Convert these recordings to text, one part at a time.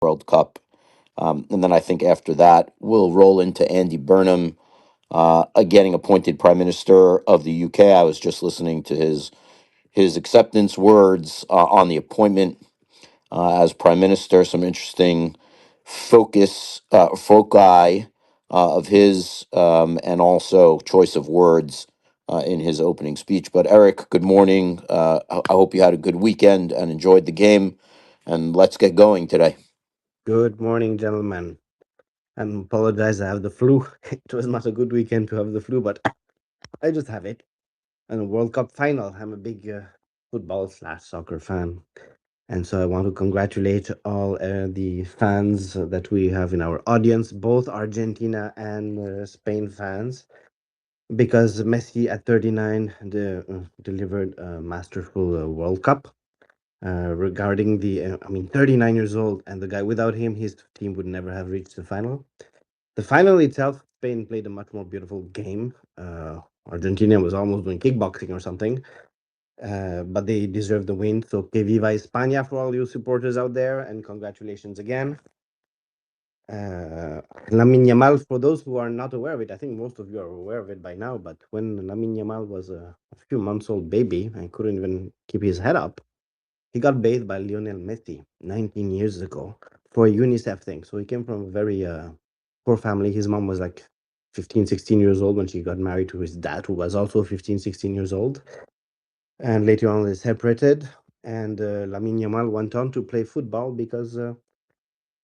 World Cup. And then I think after that, we'll roll into Andy Burnham getting appointed Prime Minister of the UK. I was just listening to his acceptance words on the appointment as Prime Minister. Some interesting foci of his, and also choice of words in his opening speech. But Eric, good morning. I hope you had a good weekend and enjoyed the game. And let's get going today. Good morning, gentlemen. I apologize, I have the flu. It was not a good weekend to have the flu, but I just have it. And a World Cup final. I'm a big football/soccer fan. And so I want to congratulate all the fans that we have in our audience, both Argentina and Spain fans, because Messi at 39 delivered a masterful World Cup. Regarding I mean, 39 years old, and the guy without him, his team would never have reached the final. The final itself, Spain played a much more beautiful game. Argentina was almost doing kickboxing or something, but they deserved the win. So, que viva España for all you supporters out there, and congratulations again. Uh, Lamine Yamal, for those who are not aware of it, I think most of you are aware of it by now, but when Lamine Yamal was a few months old baby and couldn't even keep his head up, he got bathed by Lionel Messi 19 years ago for a UNICEF thing. So he came from a very poor family. His mom was like 15, 16 years old when she got married to his dad, who was also 15, 16 years old. And later on, they separated. And Lamine Yamal went on to play football because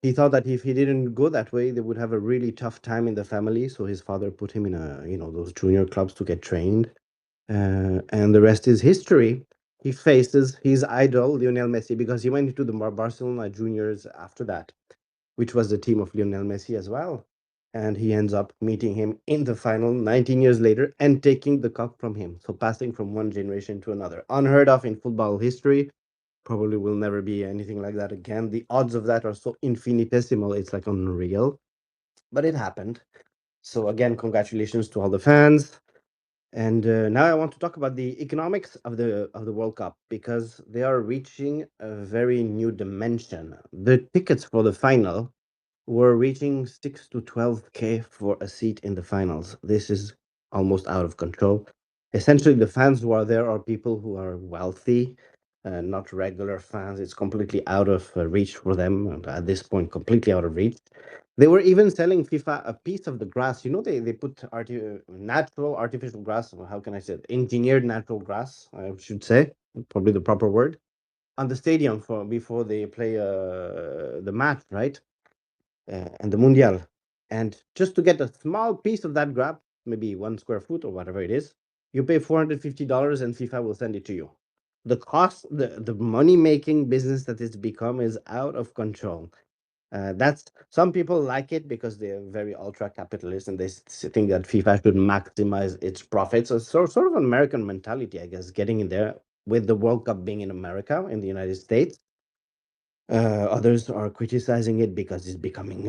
he thought that if he didn't go that way, they would have a really tough time in the family. So his father put him in those junior clubs to get trained, and the rest is history. He faces his idol, Lionel Messi, because he went into the Barcelona juniors after that, which was the team of Lionel Messi as well. And he ends up meeting him in the final 19 years later and taking the cup from him. So passing from one generation to another. Unheard of in football history. Probably will never be anything like that again. The odds of that are so infinitesimal, it's like unreal. But it happened. So again, congratulations to all the fans. And now I want to talk about the economics of the World Cup because they are reaching a very new dimension. The tickets for the final were reaching 6 to 12K for a seat in the finals. This is almost out of control. Essentially, the fans who are there are people who are wealthy, not regular fans. It's completely out of reach for them, and at this point, completely out of reach. They were even selling FIFA a piece of the grass. You know, they put natural, artificial grass. Or how can I say it? Engineered natural grass, I should say, probably the proper word, on the stadium for before they play the match, right? And the Mundial. And just to get a small piece of that grab, maybe 1 square foot or whatever it is, you pay $450 and FIFA will send it to you. The cost, the money making business that it's become is out of control. That's some people like it because they're very ultra capitalist and they think that FIFA should maximize its profits. So sort of an American mentality, I guess, getting in there with the World Cup being in America, in the United States. Others are criticizing it because it's becoming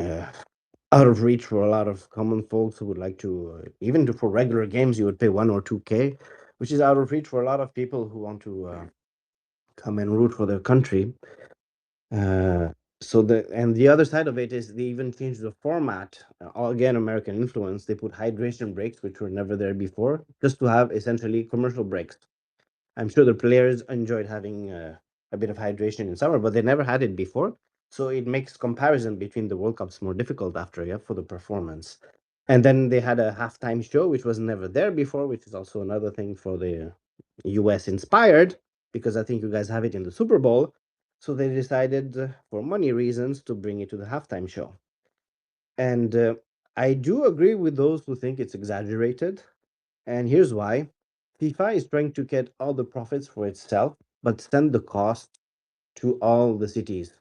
out of reach for a lot of common folks who would like to, for regular games, you would pay 1 or 2K, which is out of reach for a lot of people who want to come and root for their country. Uh, the other side of it is they even changed the format. Again, American influence. They put hydration breaks, which were never there before, just to have essentially commercial breaks. I'm sure the players enjoyed having a bit of hydration in summer, but they never had it before. So it makes comparison between the World Cups more difficult after, yeah, for the performance. And then they had a halftime show, which was never there before, which is also another thing for the US inspired, because I think you guys have it in the Super Bowl. So they decided, for money reasons, to bring it to the halftime show. And I do agree with those who think it's exaggerated. And here's why. FIFA is trying to get all the profits for itself, but send the cost to all the cities.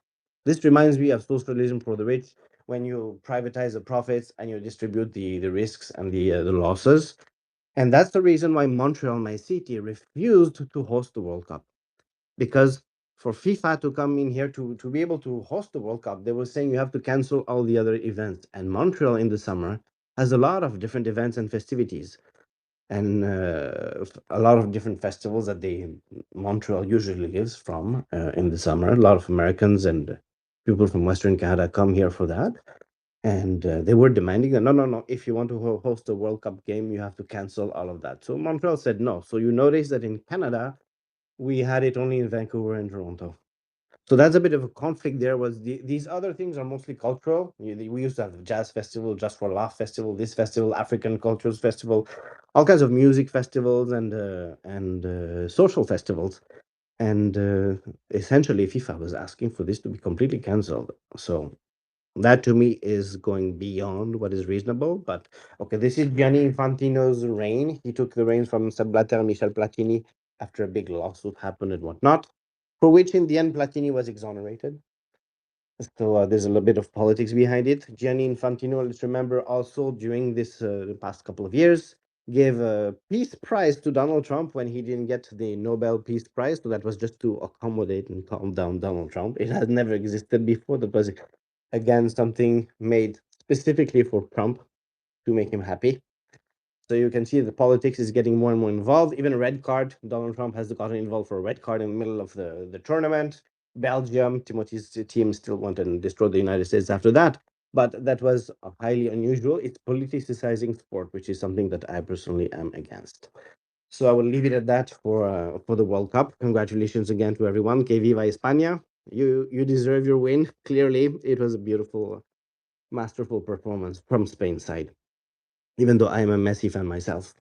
This reminds me of socialism for the rich, when you privatize the profits and you distribute the risks and the losses. And that's the reason why Montreal, my city, refused to host the World Cup. Because for FIFA to come in here to be able to host the World Cup, they were saying you have to cancel all the other events. And Montreal in the summer has a lot of different events and festivities and a lot of different festivals that they Montreal usually gives from in the summer. A lot of Americans and people from Western Canada come here for that. And they were demanding that no, no, no. If you want to host a World Cup game, you have to cancel all of that. So Montreal said no. So you notice that in Canada, we had it only in Vancouver and Toronto. So that's a bit of a conflict there. These other things are mostly cultural. We used to have jazz festival, just for laugh festival, this festival, African cultures festival, all kinds of music festivals and social festivals. And essentially, FIFA was asking for this to be completely cancelled. So that to me is going beyond what is reasonable. But okay, this is Gianni Infantino's reign. He took the reins from Sepp Blatter and Michel Platini after a big lawsuit happened and whatnot, for which in the end Platini was exonerated. So there's a little bit of politics behind it. Gianni Infantino, let's remember, also during this the past couple of years, gave a peace prize to Donald Trump when he didn't get the Nobel Peace Prize. So that was just to accommodate and calm down Donald Trump. It has never existed before. That was again something made specifically for Trump to make him happy. So you can see the politics is getting more and more involved. Even a red card, Donald Trump has gotten involved for a red card in the middle of the tournament. Belgium, Timothy's team still wanted to destroy the United States after that. But that was highly unusual. It's politicizing sport, which is something that I personally am against. So I will leave it at that for the World Cup. Congratulations again to everyone. Que viva España. You deserve your win. Clearly, it was a beautiful, masterful performance from Spain's side, even though I'm a Messi fan myself.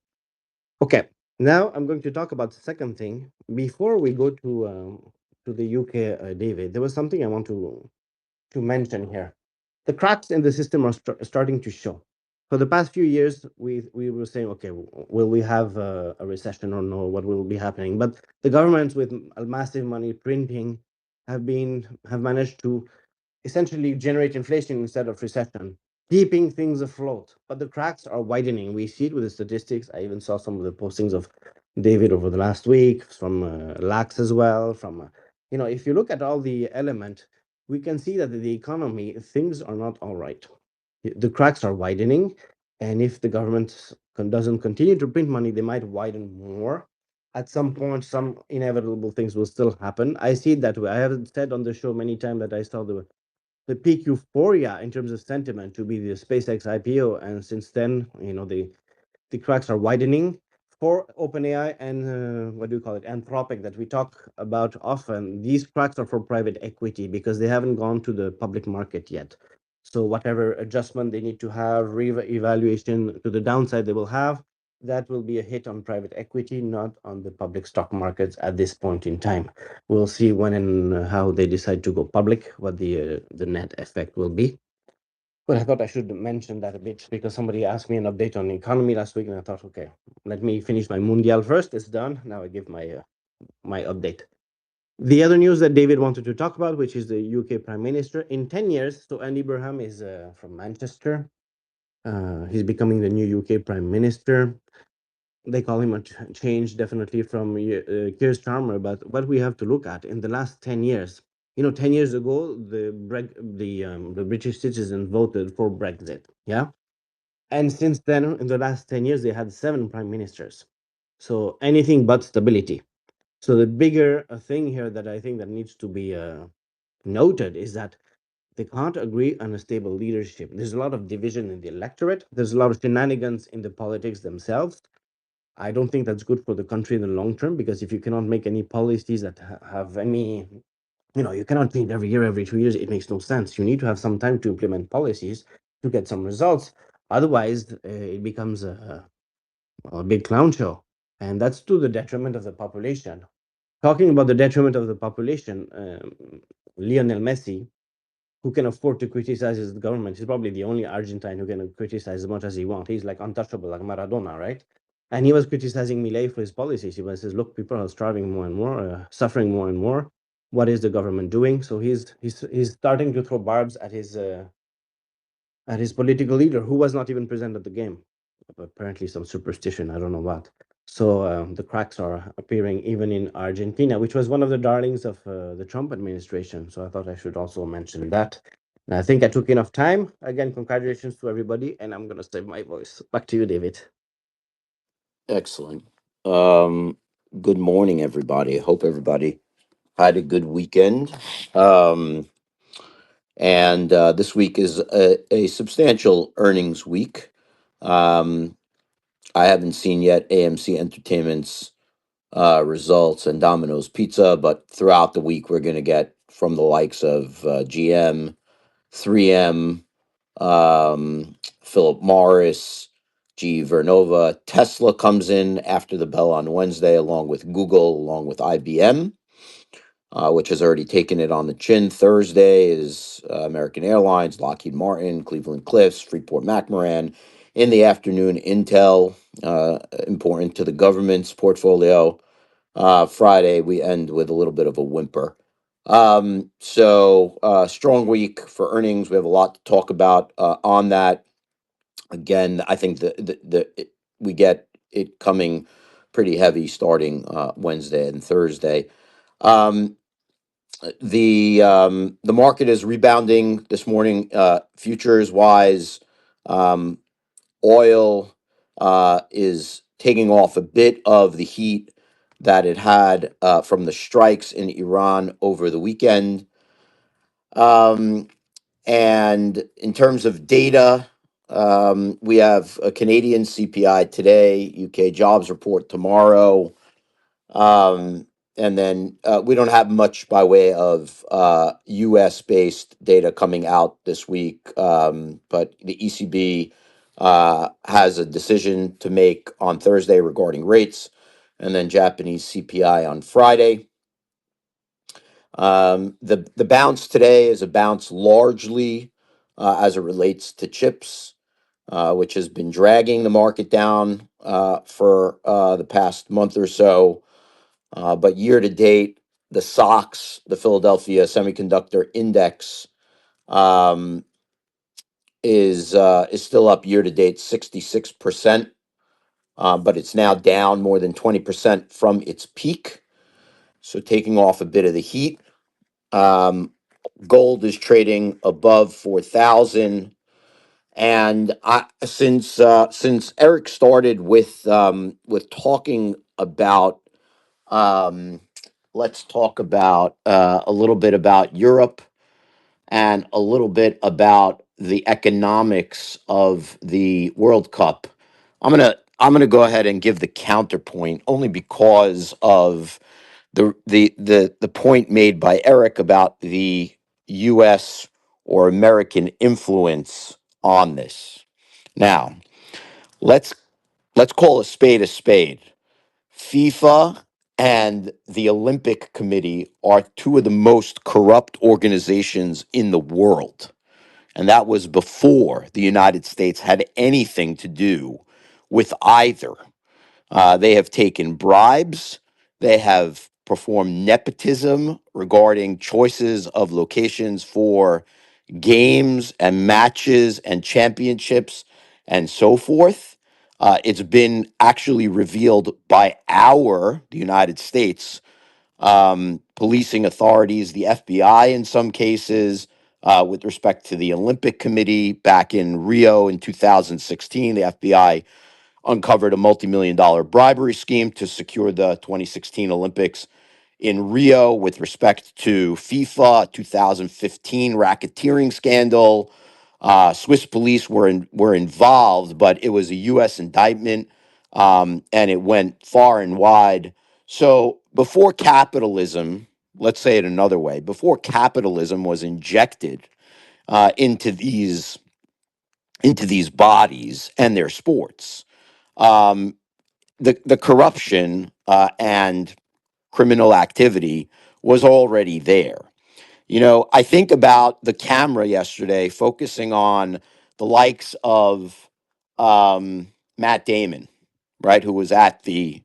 Okay, now I'm going to talk about the second thing. Before we go to the UK, David, there was something I want to mention here. The cracks in the system are starting to show. For the past few years, we were saying, okay, will we have a recession or no? What will be happening? But the governments with massive money printing have managed to essentially generate inflation instead of recession, keeping things afloat. But the cracks are widening. We see it with the statistics. I even saw some of the postings of David over the last week from Lax as well. If you look at all the element, we can see that the economy, things are not all right. The cracks are widening. And if the government doesn't continue to print money, they might widen more. At some point, some inevitable things will still happen. I see it that way. I have said on the show many times that I saw the peak euphoria in terms of sentiment to be the SpaceX IPO, and since then, the cracks are widening for OpenAI and what do you call it, Anthropic, that we talk about often. These cracks are for private equity because they haven't gone to the public market yet. So whatever adjustment they need to have, re-evaluation to the downside they will have, that will be a hit on private equity, not on the public stock markets at this point in time. We'll see when and how they decide to go public, what the net effect will be. But I thought I should mention that a bit because somebody asked me an update on the economy last week, and I thought, okay, let me finish my Mundial first. It's done. Now I give my update. The other news that David wanted to talk about, which is the UK Prime Minister in 10 years. So Andy Burnham is from Manchester. He's becoming the new UK Prime Minister. They call him a change definitely from Keir Starmer. But what we have to look at in the last 10 years, 10 years ago, the British citizens voted for Brexit. Yeah. And since then, in the last 10 years, they had 7 prime ministers. So anything but stability. So the bigger thing here that I think that needs to be noted is that they can't agree on a stable leadership. There's a lot of division in the electorate. There's a lot of shenanigans in the politics themselves. I don't think that's good for the country in the long term, because if you cannot make any policies that have any, you cannot change every year, every 2 years, it makes no sense. You need to have some time to implement policies to get some results. Otherwise, it becomes a big clown show. And that's to the detriment of the population. Talking about the detriment of the population, Lionel Messi, who can afford to criticize his government, he's probably the only Argentine who can criticize as much as he wants. He's like untouchable, like Maradona, right? And he was criticizing Milei for his policies. He was says, "Look, people are starving more and more, suffering more and more. What is the government doing?" So he's starting to throw barbs at his political leader, who was not even present at the game. Apparently, some superstition, I don't know what. So the cracks are appearing even in Argentina, which was one of the darlings of the Trump administration. So I thought I should also mention that. And I think I took enough time. Again, congratulations to everybody, and I'm going to save my voice. Back to you, David. Excellent. Um, Good morning, everybody. Hope everybody had a good weekend. Um, And this week is a substantial earnings week. Um, I haven't seen yet AMC Entertainment's results and Domino's Pizza, but throughout the week, we're going to get from the likes of GM, 3M, Philip Morris, GE Vernova. Tesla comes in after the bell on Wednesday, along with Google, along with IBM, which has already taken it on the chin. Thursday is American Airlines, Lockheed Martin, Cleveland Cliffs, Freeport McMoran. In the afternoon, Intel, important to the government's portfolio. Friday, we end with a little bit of a whimper. Strong week for earnings. We have a lot to talk about on that. Again, I think we get it coming pretty heavy starting Wednesday and Thursday. Um, the market is rebounding this morning, futures wise. Um, Oil is taking off a bit of the heat that it had from the strikes in Iran over the weekend. Um, and in terms of data, we have a Canadian CPI today, UK jobs report tomorrow. Um, and then we don't have much by way of US based data coming out this week, but the ECB has a decision to make on Thursday regarding rates, and then Japanese CPI on Friday. The bounce today is a bounce largely as it relates to chips, which has been dragging the market down for the past month or so. But year to date, the SOX, the Philadelphia Semiconductor Index, um, is still up year to date 66%, but it's now down more than 20% from its peak. So taking off a bit of the heat. Um, Gold is trading above 4,000. And since Eric started with talking about let's talk about a little bit about Europe and a little bit about the economics of the World Cup. I'm gonna go ahead and give the counterpoint only because of the point made by Eric about the U.S. or American influence on this. Now, let's let's call a spade a spade. FIFA and the Olympic Committee are two of the most corrupt organizations in the world. And that was before the United States had anything to do with either. They have taken bribes, they have performed nepotism regarding choices of locations for games and matches and championships and so forth. It's been actually revealed by the United States, policing authorities, the FBI in some cases, with respect to the Olympic Committee back in Rio in 2016. The FBI uncovered a multi-million dollar bribery scheme to secure the 2016 Olympics in Rio with respect to FIFA 2015 racketeering scandal. Swiss police were involved, but it was a U.S. indictment, and it went far and wide. So before capitalism, let's say it another way, before capitalism was injected into these bodies and their sports, um, the corruption and criminal activity was already there. You know, I think about the camera yesterday focusing on the likes of Matt Damon, right, who was at the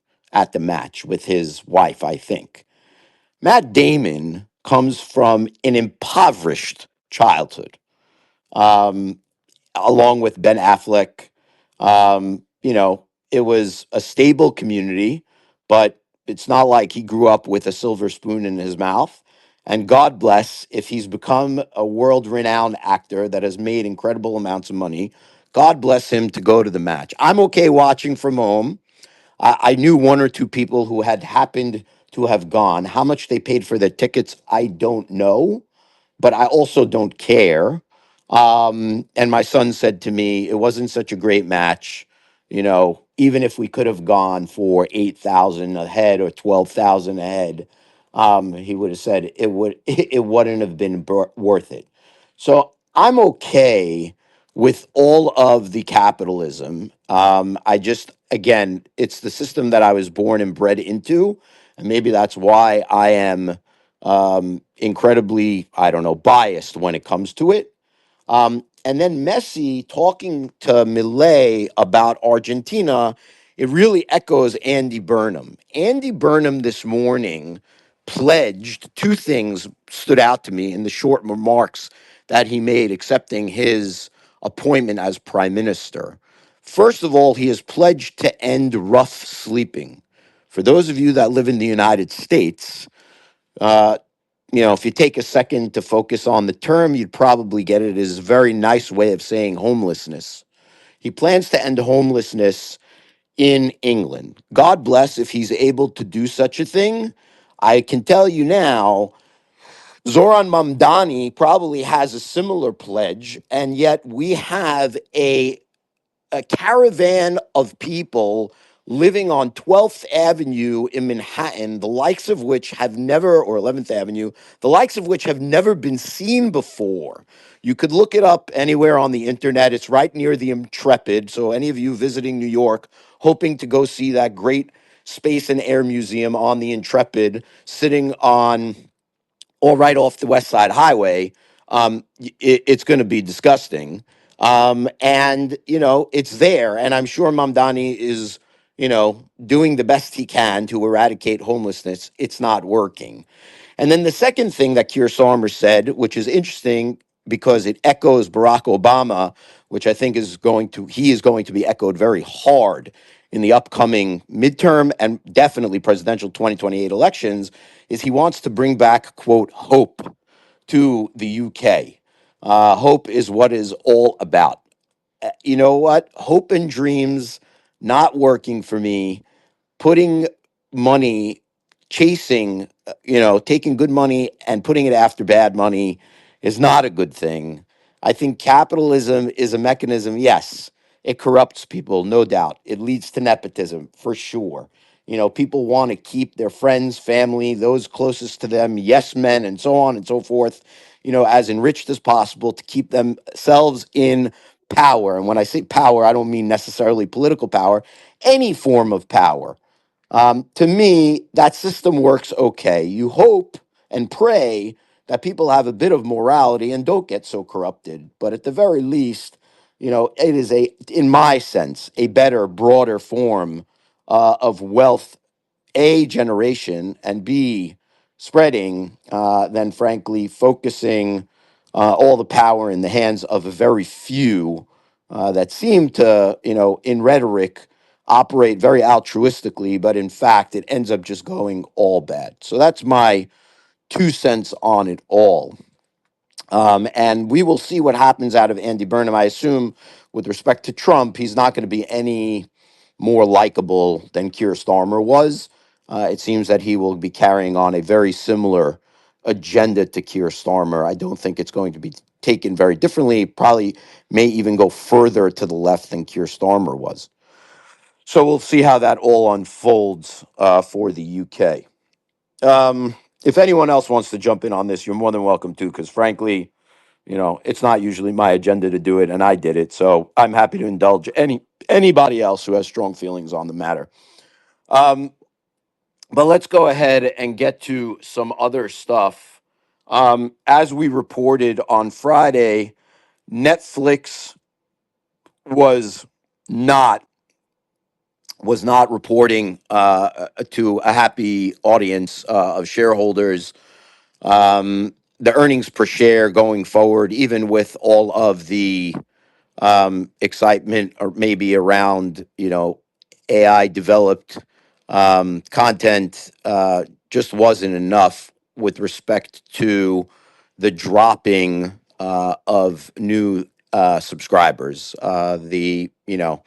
match with his wife, I think. Matt Damon comes from an impoverished childhood. Um, Along with Ben Affleck. It was a stable community, but it's not like he grew up with a silver spoon in his mouth. And God bless if he's become a world renowned actor that has made incredible amounts of money. God bless him to go to the match. I'm okay watching from home. I knew one or two people who had happened to have gone. How much they paid for their tickets, I don't know. but I also don't care. And my son said to me, it wasn't such a great match. You know, even if we could have gone for 8,000 ahead or 12,000 ahead, he would have said it wouldn't have been worth it. So I'm okay with all of the capitalism. I just, again, it's the system that I was born and bred into, and maybe that's why I am incredibly, I don't know, biased when it comes to it. And then Messi talking to Millet about Argentina, it really echoes Andy Burnham. Andy Burnham this morning pledged two things stood out to me in the short remarks that he made accepting his appointment as prime minister. First of all, he has pledged to end rough sleeping. For those of you that live in the United States, uh, you know, if you take a second to focus on the term, you'd probably get it as a very nice way of saying homelessness. He plans to end homelessness in England. God bless if he's able to do such a thing. I can tell you now, Zoran Mamdani probably has a similar pledge, and yet we have a caravan of people living on 12th Avenue in Manhattan, the likes of which have never, or 11th Avenue, the likes of which have never been seen before. You could look it up anywhere on the internet. It's right near the Intrepid. So, any of you visiting New York, hoping to go see that great Space and Air Museum on the Intrepid, sitting on or right off the West Side Highway, it's going to be disgusting. And you know, it's there, and I'm sure Mamdani is, you know, doing the best he can to eradicate homelessness. It's not working. And then the second thing that Keir Starmer said, which is interesting because it echoes Barack Obama, which I think he is going to be echoed very hard in the upcoming midterm and definitely presidential 2028 elections, is he wants to bring back, quote, hope to the UK. Hope is what is all about. You know what? Hope and dreams not working for me, putting money, chasing, taking good money and putting it after bad money is not a good thing. I think capitalism is a mechanism. Yes, it corrupts people, no doubt. It leads to nepotism for sure. You know, people want to keep their friends, family, those closest to them, yes men, and so on and so forth, you know, as enriched as possible to keep themselves in power. And when I say power, I don't mean necessarily political power, any form of power. To me, that system works okay. You hope and pray that people have a bit of morality and don't get so corrupted. But at the very least, you know, it is in my sense, a better, broader form of wealth, A, generation, and B, spreading, than frankly focusing all the power in the hands of a very few that seem to, you know, in rhetoric, operate very altruistically, but in fact, it ends up just going all bad. So that's my 2 cents on it all. And we will see what happens out of Andy Burnham. I assume, with respect to Trump, he's not going to be any more likable than Keir Starmer was. It seems that he will be carrying on a very similar agenda to Keir Starmer. I don't think it's going to be taken very differently. Probably may even go further to the left than Keir Starmer was. So we'll see how that all unfolds for the UK. If anyone else wants to jump in on this, you're more than welcome to, because frankly, you know, it's not usually my agenda to do it, and I did it. So I'm happy to indulge anybody else who has strong feelings on the matter. Um, but let's go ahead and get to some other stuff. As we reported on Friday, Netflix was not reporting to a happy audience of shareholders the earnings per share going forward, even with all of the excitement or maybe around, you know, AI developed content, just wasn't enough with respect to the dropping of new subscribers. The you know,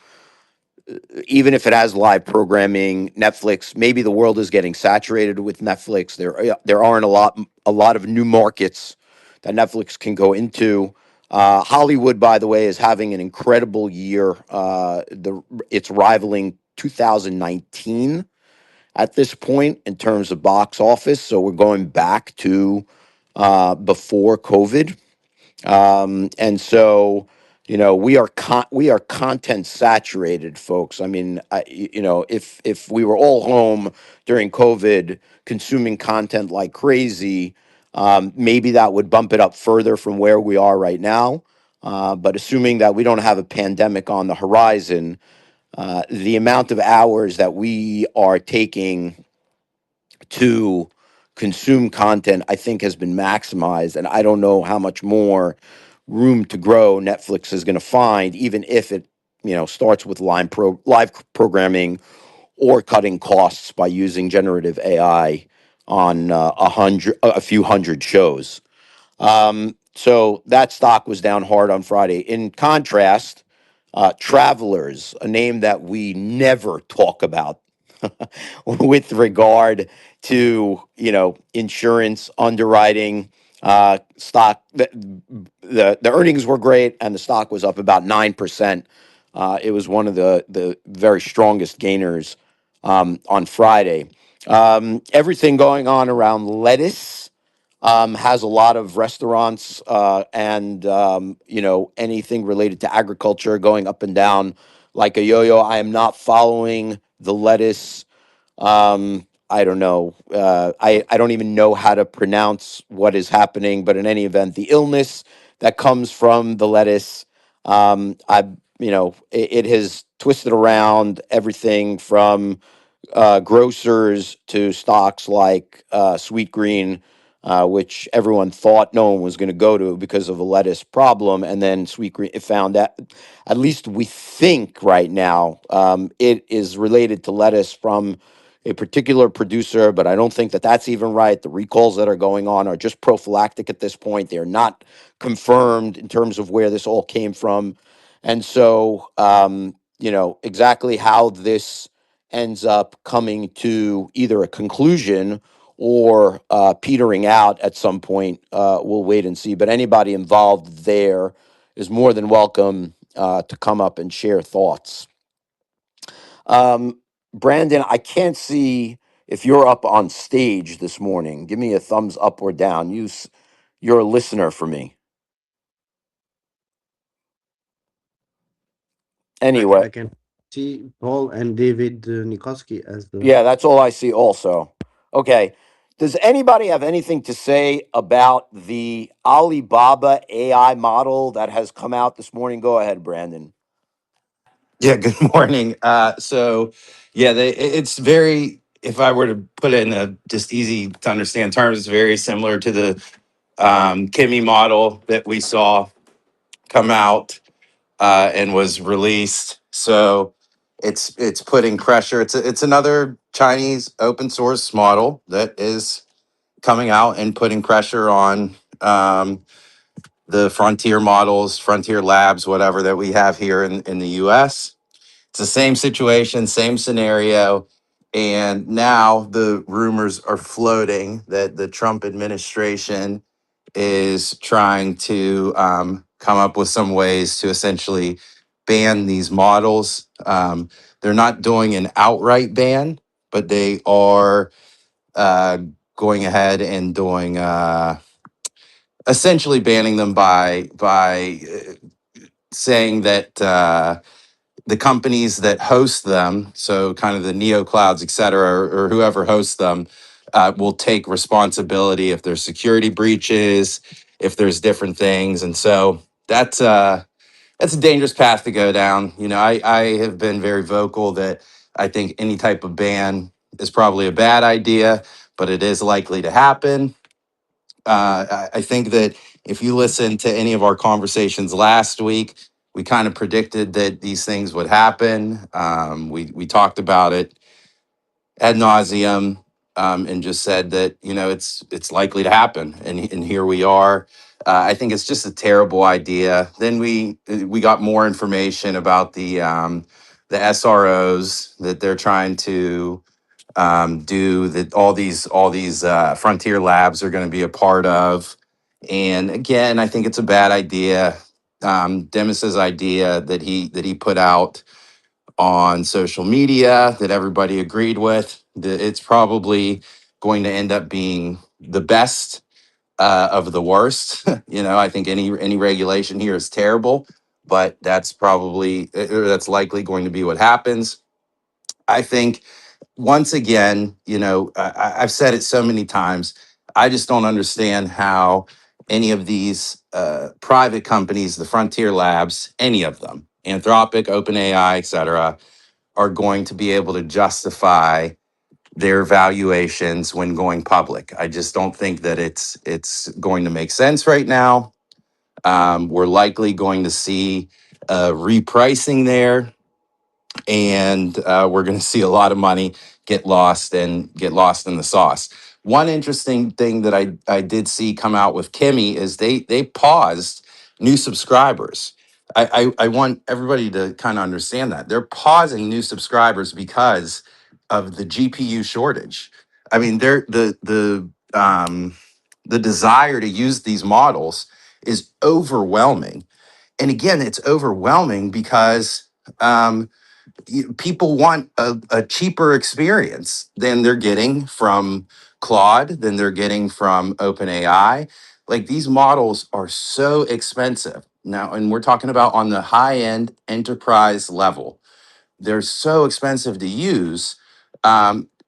even if it has live programming, Netflix, maybe the world is getting saturated with Netflix. There aren't a lot of new markets that Netflix can go into. Hollywood, by the way, is having an incredible year. It's rivaling 2019 at this point in terms of box office. So we're going back to before COVID, and so we are content saturated, folks. I mean, if we were all home during COVID consuming content like crazy, maybe that would bump it up further from where we are right now. But assuming that we don't have a pandemic on the horizon, the amount of hours that we are taking to consume content, I think, has been maximized. And I don't know how much more room to grow Netflix is going to find, even if it, starts with live programming or cutting costs by using generative AI on a few hundred shows. So that stock was down hard on Friday. In contrast, Travelers, a name that we never talk about with regard to insurance underwriting, stock. The earnings were great, and the stock was up about 9%. It was one of the very strongest gainers on Friday. Everything going on around lettuce has a lot of restaurants and anything related to agriculture going up and down like a yo-yo. I am not following the lettuce. I don't know. I don't even know how to pronounce what is happening, but in any event, the illness that comes from the lettuce, I it has twisted around everything from grocers to stocks like Sweet Green, which everyone thought no one was going to go to because of a lettuce problem, and then Sweet Green it found that, at least we think right now, it is related to lettuce from a particular producer, but I don't think that that's even right. The recalls that are going on are just prophylactic at this point. They're not confirmed in terms of where this all came from. And so, exactly how this ends up coming to either a conclusion or petering out at some point, we'll wait and see. But anybody involved there is more than welcome to come up and share thoughts. Brandon, I can't see if you're up on stage this morning. Give me a thumbs up or down. You're a listener for me. Anyway, I can see Paul and David Nikoski as the. yeah, that's all I see also. Okay. Does anybody have anything to say about the Alibaba AI model that has come out this morning? Go ahead, Brandon. Yeah, good morning. Yeah, it's very, if I were to put it in a just easy to understand terms, it's very similar to the Kimi model that we saw come out and was released. So it's putting pressure. It's another Chinese open source model that is coming out and putting pressure on the frontier models, frontier labs, whatever that we have here in the US. It's the same situation, same scenario. And now the rumors are floating that the Trump administration is trying to come up with some ways to essentially ban these models. They're not doing an outright ban, but they are uh, going ahead and doing essentially banning them by saying that. The companies that host them, so kind of the neo clouds, et cetera, or whoever hosts them, will take responsibility if there's security breaches, if there's different things, and so that's a dangerous path to go down. I have been very vocal that I think any type of ban is probably a bad idea, but it is likely to happen. I think that if you listen to any of our conversations last week, we kind of predicted that these things would happen. We talked about it ad nauseum, and just said that it's likely to happen, and here we are. I think it's just a terrible idea. Then we got more information about the SROs that they're trying to do, that all these frontier labs are going to be a part of, And again, I think it's a bad idea. Demis's idea that he put out on social media that everybody agreed with, that it's probably going to end up being the best of the worst. I think any regulation here is terrible, but that's likely going to be what happens. I think once again, I've said it so many times. I just don't understand how any of these private companies, the frontier labs, any of them, Anthropic, OpenAI, et cetera, are going to be able to justify their valuations when going public. I just don't think that it's going to make sense right now. We're likely going to see repricing there, and we're going to see a lot of money get lost in the sauce. One interesting thing that I did see come out with Kimmy is they paused new subscribers. I want everybody to kind of understand that they're pausing new subscribers because of the GPU shortage. I mean, the desire to use these models is overwhelming, and again, it's overwhelming because people want a cheaper experience than they're getting from Claude, than they're getting from OpenAI. Like, these models are so expensive now, and we're talking about on the high end enterprise level. They're so expensive to use.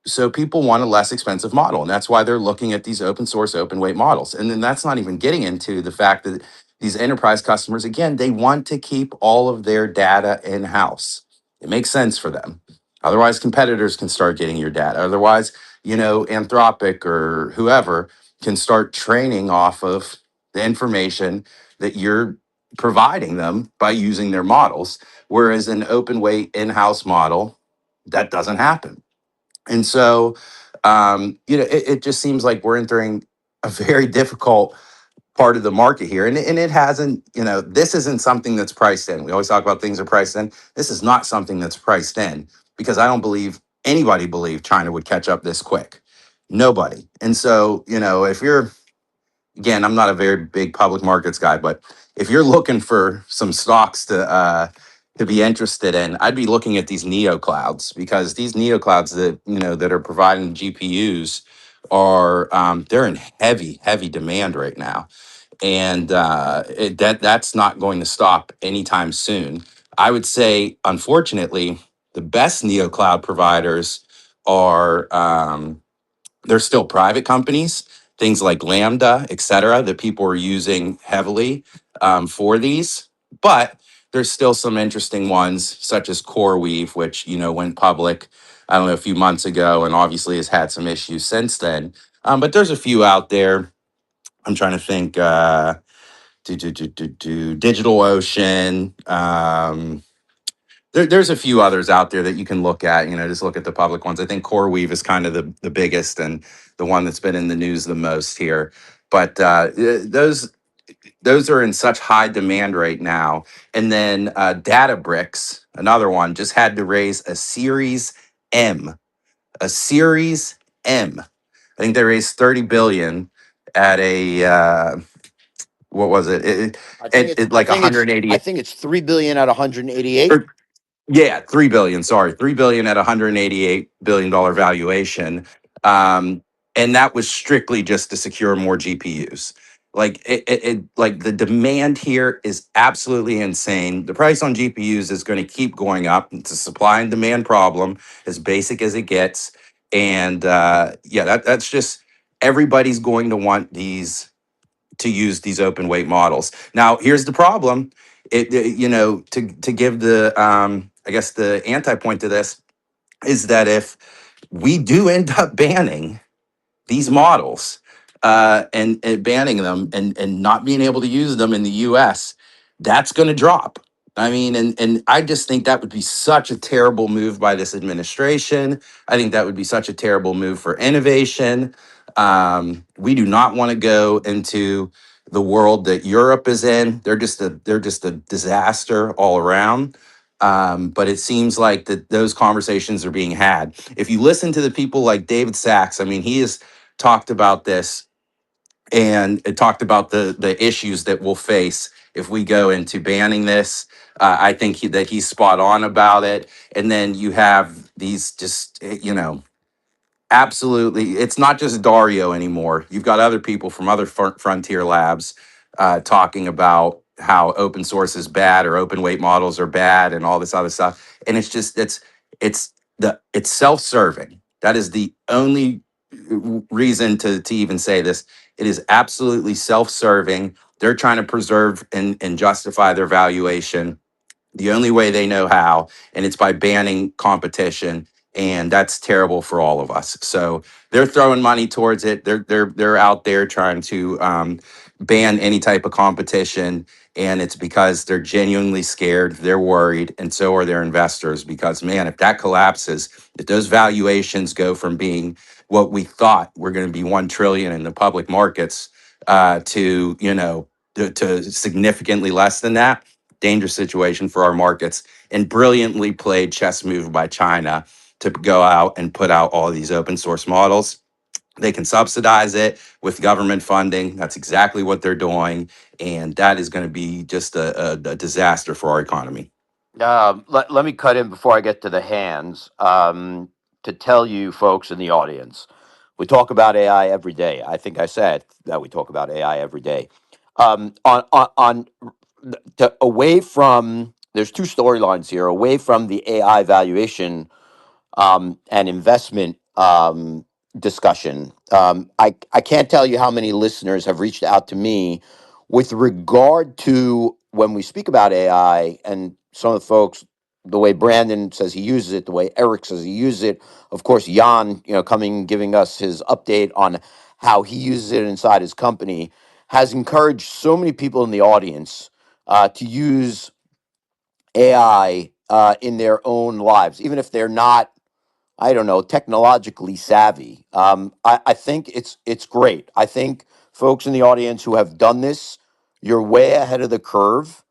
So people want a less expensive model. And that's why they're looking at these open source, open weight models. And then that's not even getting into the fact that these enterprise customers, again, they want to keep all of their data in house. It makes sense for them. Otherwise, competitors can start getting your data. Otherwise, Anthropic or whoever can start training off of the information that you're providing them by using their models. Whereas an open weight in-house model, that doesn't happen. And so, it just seems like we're entering a very difficult part of the market here. And it hasn't, this isn't something that's priced in. We always talk about things are priced in. This is not something that's priced in, because I don't believe anybody believed China would catch up this quick. Nobody. And so, if you're, again, I'm not a very big public markets guy, but if you're looking for some stocks to be interested in, I'd be looking at these neo clouds, because these neo clouds that are providing GPUs are they're in heavy demand right now, and that's not going to stop anytime soon. I would say, unfortunately, the best neo cloud providers are. They're still private companies, things like Lambda, et cetera, that people are using heavily for these. But there's still some interesting ones, such as CoreWeave, which went public, I don't know, a few months ago, and obviously has had some issues since then. But there's a few out there. I'm trying to think. DigitalOcean. There's a few others out there that you can look at. Just look at the public ones. I think CoreWeave is kind of the biggest and the one that's been in the news the most here. But those are in such high demand right now. And then Databricks, another one, just had to raise a Series M. A Series M. I think they raised 30 billion at a what was it? I think it's I Like think it's I 180. think it's 3 billion at 188. Yeah, 3 billion. Sorry, 3 billion at $188 billion valuation. And that was strictly just to secure more GPUs. Like like the demand here is absolutely insane. The price on GPUs is going to keep going up. It's a supply and demand problem, as basic as it gets. And yeah, that's just, everybody's going to want to use these open weight models. Now, here's the problem. To give the I guess the anti point to this is that if we do end up banning these models, and banning them, and not being able to use them in the US, that's going to drop. I mean, and I just think that would be such a terrible move by this administration. I think that would be such a terrible move for innovation. We do not want to go into the world that Europe is in. They're just a disaster all around. But it seems like that those conversations are being had. If you listen to the people like David Sachs, I mean, he has talked about this and it talked about the issues that we'll face if we go into banning this. I think that he's spot on about it. And then you have these just absolutely, it's not just Dario anymore. You've got other people from other frontier labs talking about how open source is bad or open weight models are bad and all this other stuff. And it's just it's self-serving. That is the only reason to even say this. It is absolutely self-serving. They're trying to preserve and justify their valuation the only way they know how, and it's by banning competition. And that's terrible for all of us. So they're throwing money towards it. They're out there trying to ban any type of competition, and it's because they're genuinely scared. They're worried, and so are their investors. Because man, if that collapses, if those valuations go from being what we thought were going to be 1 trillion in the public markets to to significantly less than that, dangerous situation for our markets, and brilliantly played chess move by China to go out and put out all these open source models. They can subsidize it with government funding. That's exactly what they're doing. And that is going to be just a disaster for our economy. Let me cut in before I get to the hands to tell you folks in the audience. We talk about AI every day. I think I said that we talk about AI every day. On away from, there's two storylines here. Away from the AI valuation and investment discussion. I can't tell you how many listeners have reached out to me with regard to when we speak about AI, and some of the folks, the way Brandon says he uses it, the way Eric says he uses it. Of course, Jan, coming giving us his update on how he uses it inside his company, has encouraged so many people in the audience to use AI in their own lives, even if they're not, I don't know, technologically savvy. I think it's great. I think folks in the audience who have done this, you're way ahead of the curve.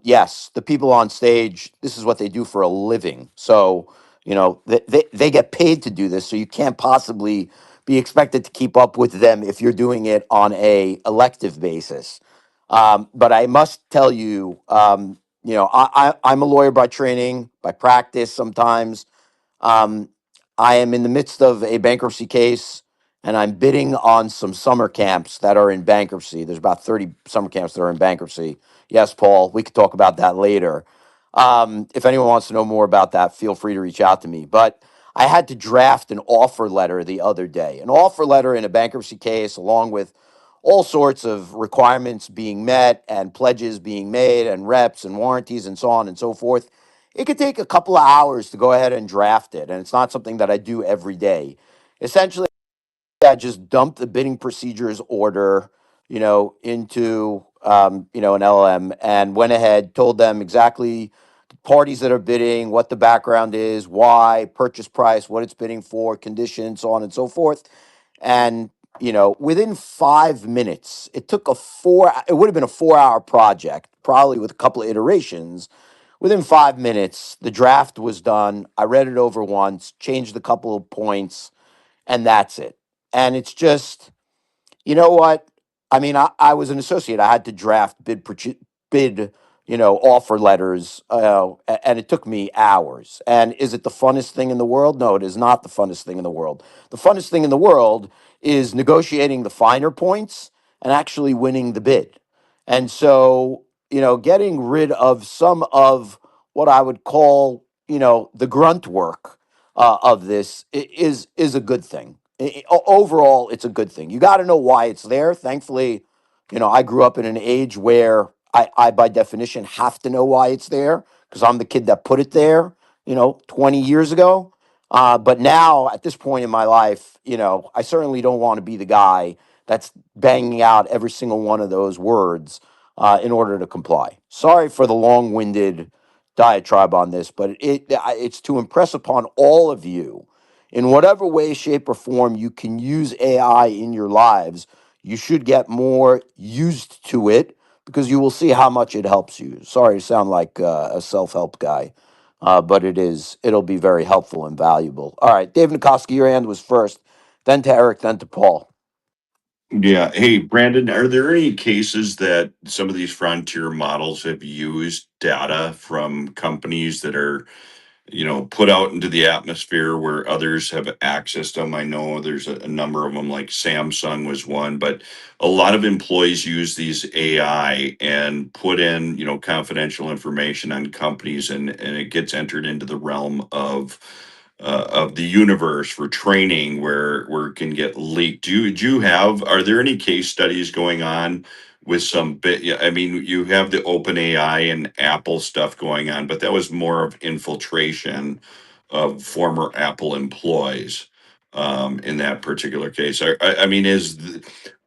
Yes, the people on stage, this is what they do for a living. So, they get paid to do this. So you can't possibly be expected to keep up with them if you're doing it on a elective basis. But I must tell you, I'm a lawyer by training, by practice sometimes. um, I am in the midst of a bankruptcy case, and I'm bidding on some summer camps that are in bankruptcy. There's about 30 summer camps that are in bankruptcy. Yes, Paul, we could talk about that later. If anyone wants to know more about that, feel free to reach out to me. But I had to draft an offer letter the other day, an offer letter in a bankruptcy case, along with all sorts of requirements being met and pledges being made and reps and warranties and so on and so forth. It could take a couple of hours to go ahead and draft it, and it's not something that I do every day. Essentially, I just dumped the bidding procedures order, into an LLM, and went ahead, told them exactly the parties that are bidding, what the background is, why, purchase price, what it's bidding for, conditions, so on and so forth. And within 5 minutes, it would have been a 4-hour project, probably with a couple of iterations. Within 5 minutes, the draft was done. I read it over once, changed a couple of points, and that's it. And it's just, you know what? I mean, I was an associate. I had to draft bid, offer letters, and it took me hours. And is it the funnest thing in the world? No, it is not the funnest thing in the world. The funnest thing in the world is negotiating the finer points and actually winning the bid. And so, getting rid of some of what I would call, the grunt work of this is a good thing. Overall, it's a good thing. You got to know why it's there. Thankfully, I grew up in an age where I by definition have to know why it's there because I'm the kid that put it there, 20 years ago. But now at this point in my life, I certainly don't want to be the guy that's banging out every single one of those words in order to comply. Sorry for the long-winded diatribe on this, but it's to impress upon all of you, in whatever way, shape, or form you can use AI in your lives, you should get more used to it because you will see how much it helps you. Sorry to sound like a self-help guy, but it'll be very helpful and valuable. All right, Dave Nikoski, your hand was first, then to Eric, then to Paul. Yeah. Hey, Brandon, are there any cases that some of these frontier models have used data from companies that are, put out into the atmosphere where others have accessed them? I know there's a number of them, like Samsung was one, but a lot of employees use these AI and put in, confidential information on companies, and it gets entered into the realm of the universe for training where it can get leaked. Do you have, are there any case studies going on with some bit? Yeah, I mean, you have the open AI and Apple stuff going on, but that was more of infiltration of former Apple employees in that particular case. I mean,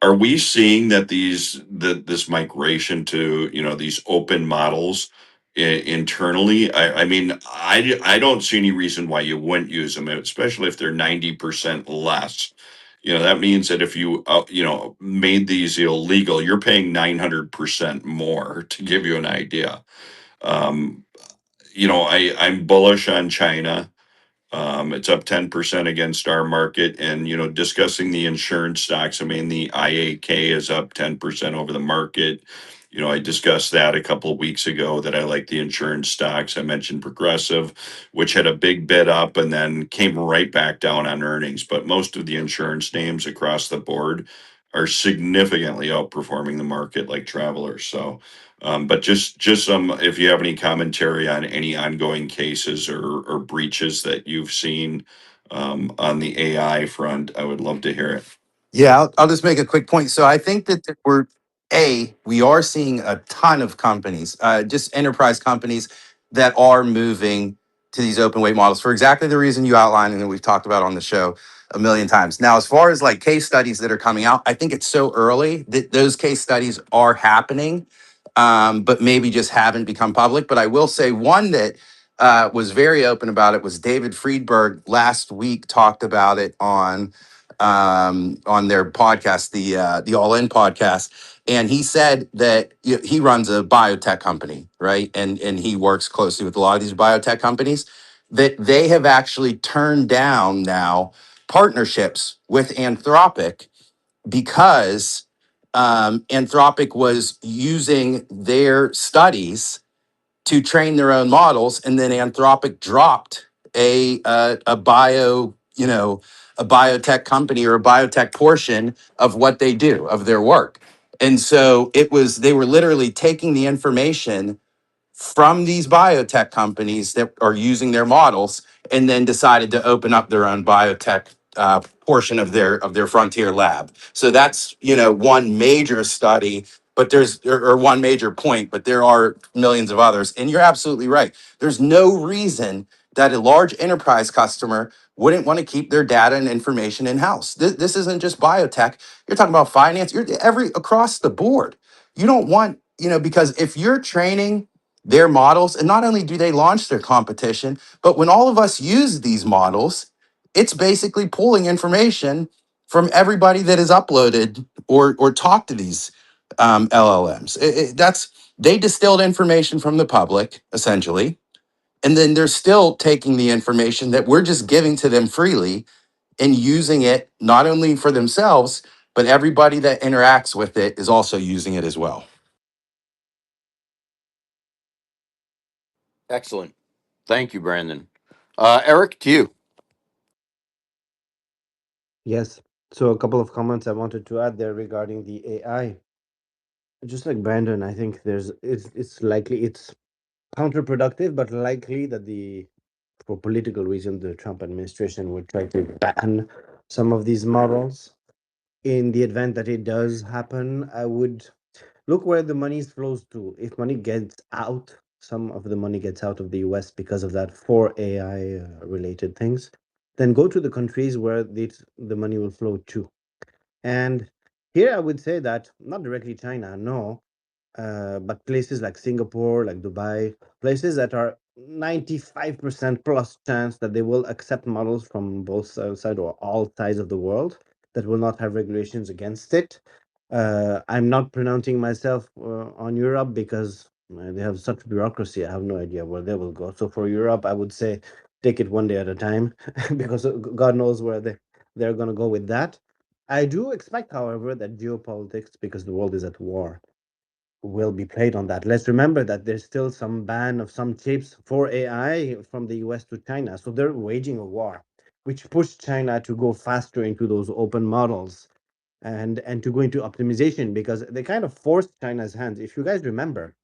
are we seeing that this migration to, these open models internally? I mean, I don't see any reason why you wouldn't use them, especially if they're 90% less. That means that if you made these illegal, you're paying 900% more, to give you an idea. um I'm bullish on China. It's up 10% against our market. And, discussing the insurance stocks, I mean, the IAK is up 10% over the market. I discussed that a couple of weeks ago that I like the insurance stocks. I mentioned Progressive, which had a big bid up and then came right back down on earnings. But most of the insurance names across the board are significantly outperforming the market, like Travelers. So, but just some, if you have any commentary on any ongoing cases or breaches that you've seen on the AI front, I would love to hear it. Yeah, I'll just make a quick point. So I think that we are seeing a ton of companies, just enterprise companies that are moving to these open weight models for exactly the reason you outlined and that we've talked about on the show a million times. Now, as far as like case studies that are coming out, I think it's so early that those case studies are happening, but maybe just haven't become public. But I will say one that was very open about it was David Friedberg last week talked about it on their podcast, the All In podcast, and he said that he runs a biotech company, right? And he works closely with a lot of these biotech companies that they have actually turned down now partnerships with Anthropic because Anthropic was using their studies to train their own models, and then Anthropic dropped a bio, a biotech company or a biotech portion of what they do of their work. And so they were literally taking the information from these biotech companies that are using their models, and then decided to open up their own biotech portion of their frontier lab. So that's one major study, but there's or one major point, but there are millions of others. And you're absolutely right. There's no reason that a large enterprise customer wouldn't want to keep their data and information in house. This isn't just biotech. You're talking about finance. You're every across the board. You don't want because if you're training their models, and not only do they launch their competition, but when all of us use these models, it's basically pulling information from everybody that is uploaded or talked to these LLMs. That's they distilled information from the public essentially, and then they're still taking the information that we're just giving to them freely and using it not only for themselves, but everybody that interacts with it is also using it as well. Excellent. Thank you, Brandon. Eric, to you. Yes. So a couple of comments I wanted to add there regarding the AI. Just like Brandon, I think it's likely it's counterproductive, but likely that for political reasons the Trump administration would try to ban some of these models. In the event that it does happen, I would look where the money flows to. If money gets out, some of the money gets out of the US because of that for AI related things, then go to the countries where the money will flow to. And here I would say that not directly China, no, but places like Singapore, like Dubai, places that are 95% plus chance that they will accept models from both sides or all sides of the world that will not have regulations against it. I'm not pronouncing myself on Europe because they have such bureaucracy. I have no idea where they will go. So for Europe, I would say take it one day at a time because God knows where they're going to go with that. I do expect, however, that geopolitics, because the world is at war, will be played on that. Let's remember that there's still some ban of some chips for AI from the US to China. So they're waging a war, which pushed China to go faster into those open models and to go into optimization, because they kind of forced China's hands. If you guys remember,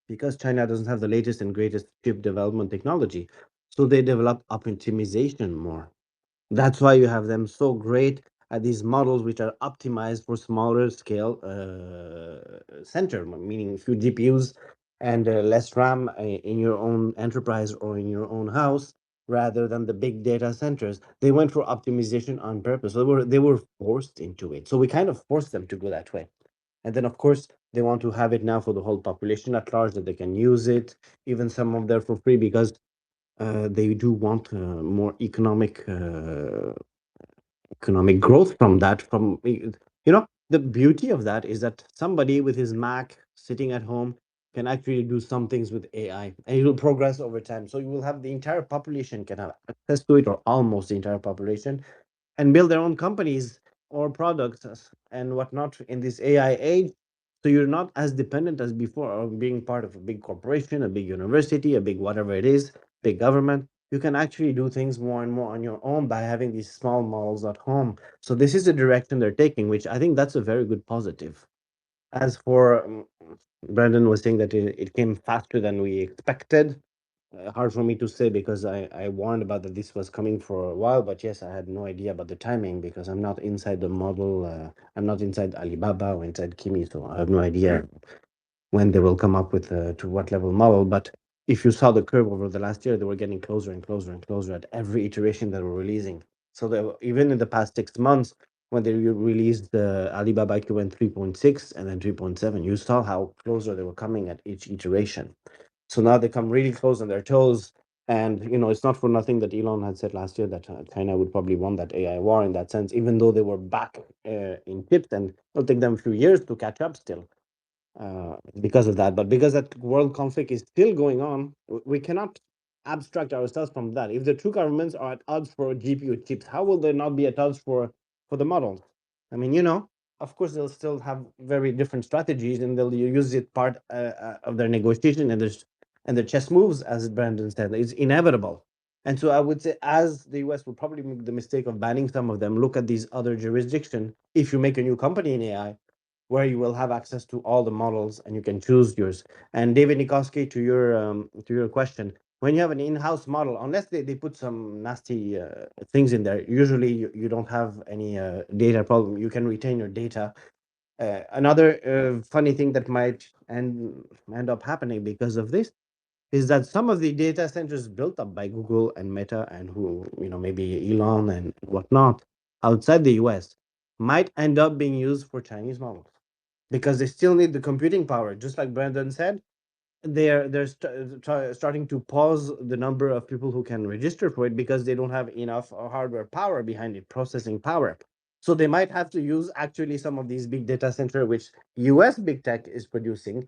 because China doesn't have the latest and greatest chip development technology, so they developed optimization more. That's why you have them so great at these models which are optimized for smaller scale center, meaning few GPUs and less RAM in your own enterprise or in your own house, rather than the big data centers. They went for optimization on purpose. So they were forced into it. So we kind of forced them to go that way. And then, of course, they want to have it now for the whole population at large, that they can use it, even some of them for free, because they do want more economic growth from that. The beauty of that is that somebody with his Mac sitting at home can actually do some things with AI, and it will progress over time. So you will have the entire population can have access to it, or almost the entire population, and build their own companies or products and whatnot in this AI age. So you're not as dependent as before on being part of a big corporation, a big university, a big whatever it is, big government. You can actually do things more and more on your own by having these small models at home. So this is the direction they're taking, which I think that's a very good positive. As for Brandon was saying that it came faster than we expected. Hard for me to say, because I warned about that this was coming for a while, but yes, I had no idea about the timing, because I'm not inside the model. I'm not inside Alibaba or inside Kimi, so I have no idea when they will come up with to what level model. But if you saw the curve over the last year, they were getting closer and closer and closer at every iteration that we're releasing. So even in the past 6 months, when they released the Alibaba QN 3.6 and then 3.7, you saw how closer they were coming at each iteration. So now they come really close on their toes. And it's not for nothing that Elon had said last year that China would probably won that AI war in that sense, even though they were back in chips, and it'll take them a few years to catch up still because of that. But because that world conflict is still going on, we cannot abstract ourselves from that. If the two governments are at odds for GPU chips, how will they not be at odds for the models? I mean, of course, they'll still have very different strategies, and they'll use it part of their negotiation and their chess moves, as Brandon said. It's inevitable. And so I would say, as the US will probably make the mistake of banning some of them, look at these other jurisdictions. If you make a new company in AI, where you will have access to all the models and you can choose yours. And David Nikoski, to your question, when you have an in-house model, unless they put some nasty things in there, usually you don't have any data problem. You can retain your data. Another funny thing that might end up happening because of this is that some of the data centers built up by Google and Meta, and who, maybe Elon and whatnot, outside the US, might end up being used for Chinese models, because they still need the computing power. Just like Brandon said, they're starting to pause the number of people who can register for it, because they don't have enough hardware power behind it, processing power. So they might have to use actually some of these big data center, which US big tech is producing.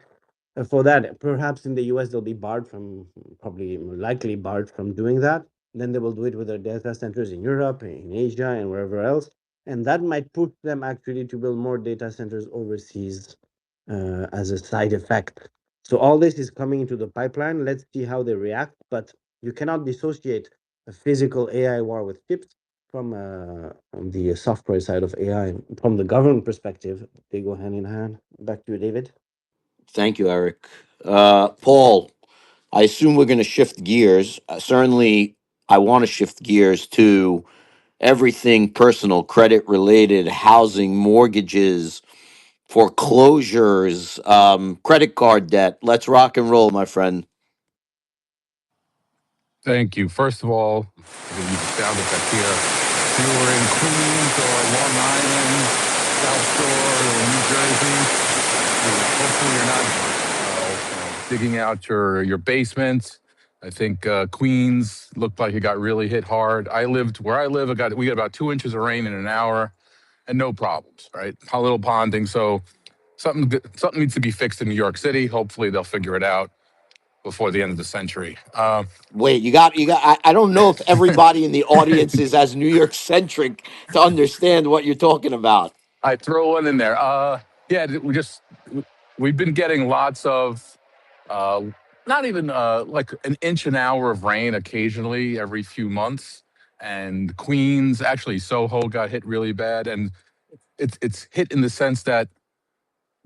For that, perhaps in the US, they'll be probably likely barred from doing that. Then they will do it with their data centers in Europe, in Asia, and wherever else. And that might push them actually to build more data centers overseas as a side effect. So all this is coming into the pipeline. Let's see how they react. But you cannot dissociate a physical AI war with chips from the software side of AI. From the government perspective, they go hand in hand. Back to you, David. Thank you, Eric. Paul, I assume we're going to shift gears. Certainly, I want to shift gears to everything personal, credit related, housing, mortgages, foreclosures, credit card debt. Let's rock and roll, my friend. Thank you. First of all, I think you sound effect here. If you were in Queens or Long Island, South Shore, or New Jersey, hopefully you're not digging out your basements. I think Queens looked like it got really hit hard. Where I live, we got about 2 inches of rain in an hour, and no problems. Right, a little ponding. So something needs to be fixed in New York City. Hopefully they'll figure it out. before the end of the century. Wait, I don't know if everybody in the audience is as New York centric to understand what you're talking about. I throw one in there. Yeah, we've been getting lots of, uh, not even like an inch an hour of rain occasionally every few months. And Queens, actually Soho got hit really bad, and it's hit in the sense that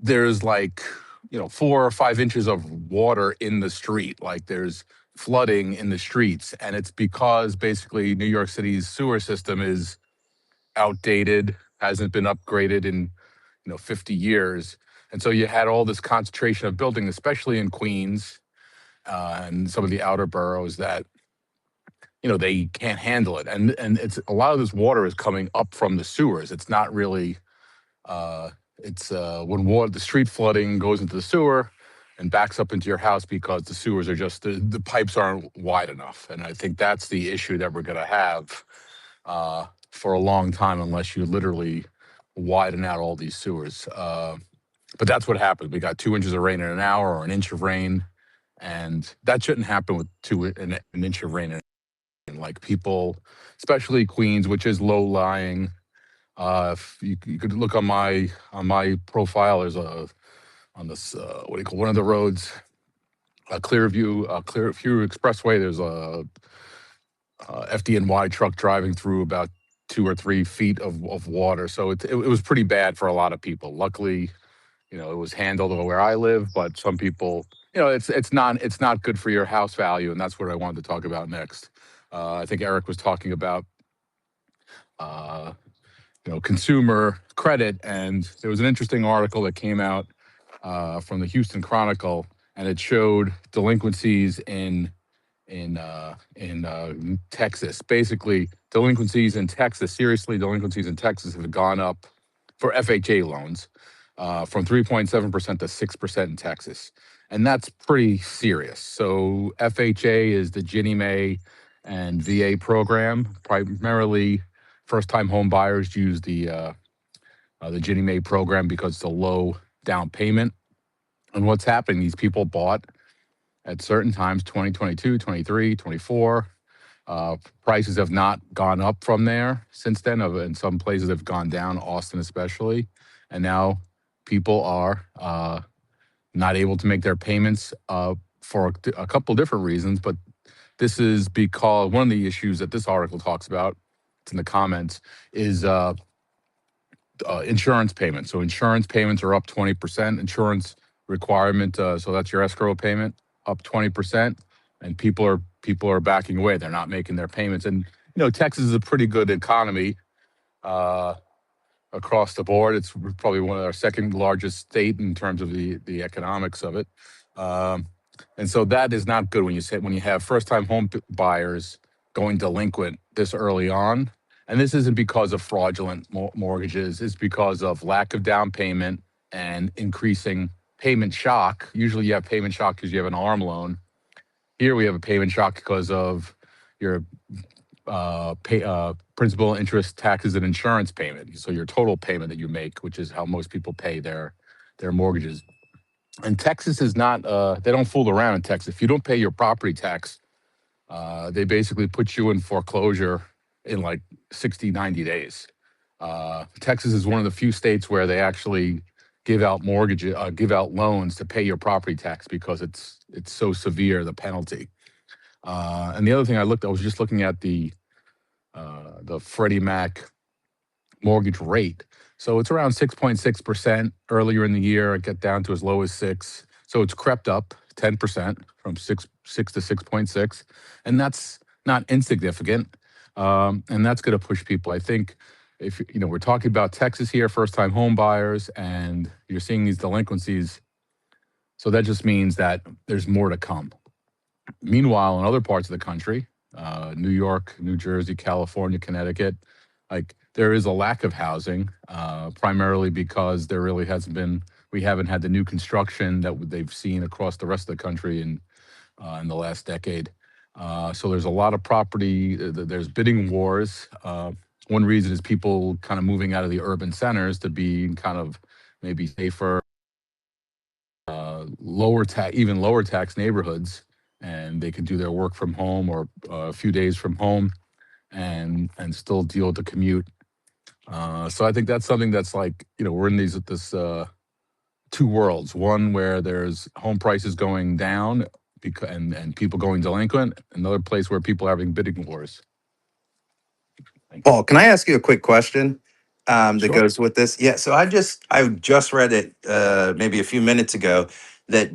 there's like 4 or 5 inches of water in the street. Like there's flooding in the streets, and it's because basically New York City's sewer system is outdated, hasn't been upgraded in 50 years. And so you had all this concentration of building, especially in Queens and some of the outer boroughs, that they can't handle it. And it's a lot of this water is coming up from the sewers. It's not really it's when the street flooding goes into the sewer and backs up into your house because the sewers are just the pipes aren't wide enough. And I think that's the issue that we're going to have for a long time, unless you literally widen out all these sewers. But that's what happened. We got 2 inches of rain in an hour, or an inch of rain, and that shouldn't happen with an inch of rain. And like people, especially Queens, which is low lying. If you could look on my profile, there's on this what do you call one of the roads, Clearview Expressway. There's a FDNY truck driving through about 2 or 3 feet of water. So it was pretty bad for a lot of people. Luckily, it was handled where I live, but some people, it's not good for your house value, and that's what I wanted to talk about next. I think Eric was talking about consumer credit, and there was an interesting article that came out from the Houston Chronicle, and it showed delinquencies in Texas. Basically, delinquencies in Texas, delinquencies in Texas have gone up for FHA loans from 3.7% to 6% in Texas. And that's pretty serious. So FHA is the Ginnie Mae and VA program. Primarily, first-time home buyers use the Ginnie Mae program because it's a low down payment. And what's happening, these people bought at certain times, 2022, 23, 24. Prices have not gone up from there since then. In some places have gone down, Austin especially. And now people are not able to make their payments for a couple different reasons. But this is because one of the issues that this article talks about, it's in the comments, is insurance payments. So insurance payments are up 20%. Insurance requirement, so that's your escrow payment, up 20%, and people are backing away. They're not making their payments. And Texas is a pretty good economy across the board. It's probably one of our second largest state in terms of the economics of it. And so that is not good when you have first time home buyers going delinquent this early on. And this isn't because of fraudulent mortgages. It's because of lack of down payment and increasing payment shock. Usually you have payment shock because you have an ARM loan. Here we have a payment shock because of your principal, interest, taxes, and insurance payment. So your total payment that you make, which is how most people pay their mortgages. And Texas is not, they don't fool around in Texas. If you don't pay your property tax, they basically put you in foreclosure in like 60, 90 days. Texas is one of the few states where they actually give out loans to pay your property tax because it's so severe, the penalty. And the other thing I was just looking at the Freddie Mac mortgage rate. So it's around 6.6% earlier in the year. It got down to as low as 6. So it's crept up 10% from 6 to 6.6, and that's not insignificant. And that's going to push people. I think if we're talking about Texas here, first-time home buyers, and you're seeing these delinquencies, so that just means that there's more to come. Meanwhile, in other parts of the country, New York, New Jersey, California, Connecticut, like there is a lack of housing, primarily because there really we haven't had the new construction that they've seen across the rest of the country in the last decade. So there's a lot of property, there's bidding wars. One reason is people kind of moving out of the urban centers to be kind of maybe safer, lower tax neighborhoods. and they can do their work from home or a few days from home and still deal with the commute. So I think that's something that's like, we're in this two worlds. One where there's home prices going down because and people going delinquent. Another place where people are having bidding wars. Thank you. Paul, can I ask you a quick question that Sure. goes with this? Yeah, so I just read it maybe a few minutes ago that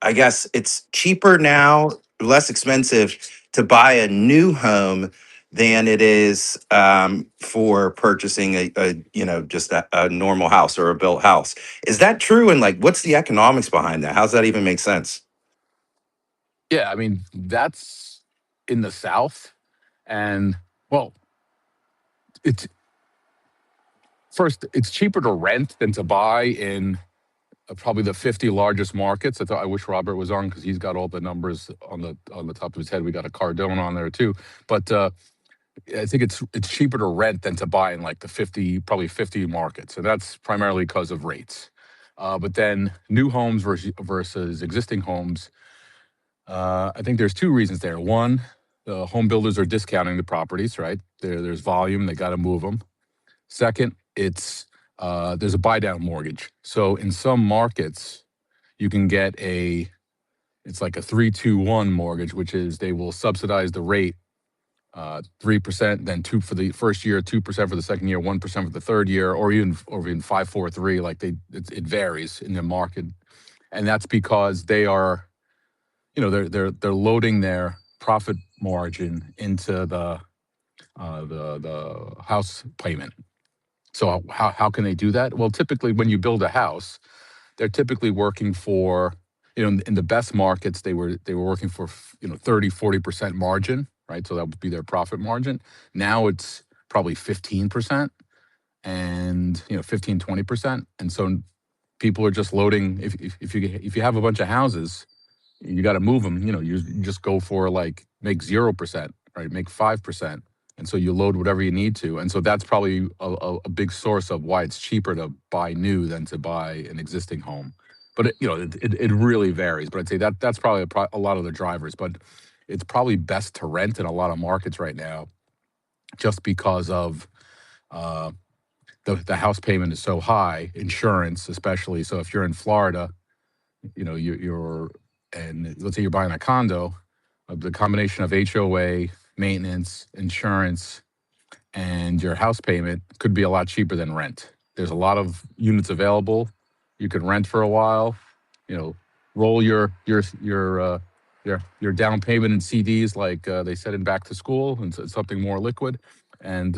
I guess it's cheaper now, less expensive to buy a new home than it is for purchasing just a normal house or a built house. Is that true? And like, what's the economics behind that? How's that even make sense? Yeah, I mean, that's in the South. And well, it's first, it's cheaper to rent than to buy in probably the 50 largest markets. I wish Robert was on because he's got all the numbers on the top of his head. We got a Cardone on there too. But I think it's cheaper to rent than to buy in like the probably 50 markets. And that's primarily because of rates. But then new homes versus existing homes, I think there's two reasons there. One, the home builders are discounting the properties, right? There's volume, they got to move them. Second, there's a buy down mortgage. So in some markets, you can get it's like a 3-2-1 mortgage, which is they will subsidize the rate 3%, then 2 for the first year, 2% for the second year, 1% for the third year, or even 5-4-3. Like it varies in the market, and that's because they are, they're loading their profit margin into the house payment. So how can they do that? Well, typically when you build a house, they're typically working for, in the best markets, they were working for 30-40% margin, right? So that would be their profit margin. Now it's probably 15% and 15-20%. And so people are just loading. If you have a bunch of houses, you got to move them. You just go for like make 0%, right? Make 5%. And so you load whatever you need to. And so that's probably a big source of why it's cheaper to buy new than to buy an existing home. But it really varies. But I'd say that's probably a lot of the drivers. But it's probably best to rent in a lot of markets right now, just because of the house payment is so high, insurance especially. So if you're in Florida, and let's say you're buying a condo, the combination of HOA, maintenance, insurance, and your house payment could be a lot cheaper than rent. There's a lot of units available. You can rent for a while, roll your down payment in CDs, like they said in Back to School, and something more liquid, and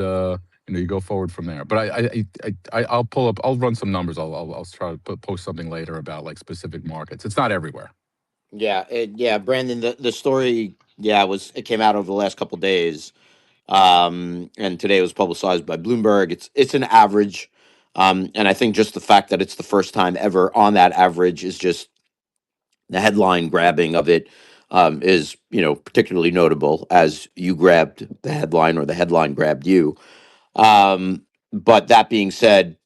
you go forward from there. But I'll run some numbers. I'll try to post something later about like specific markets. It's not everywhere. Yeah, Brandon, the story, it came out over the last couple days, and today it was publicized by Bloomberg. It's an average, and I think just the fact that it's the first time ever on that average is just the headline grabbing of it, is particularly notable, as you grabbed the headline or the headline grabbed you. But that being said,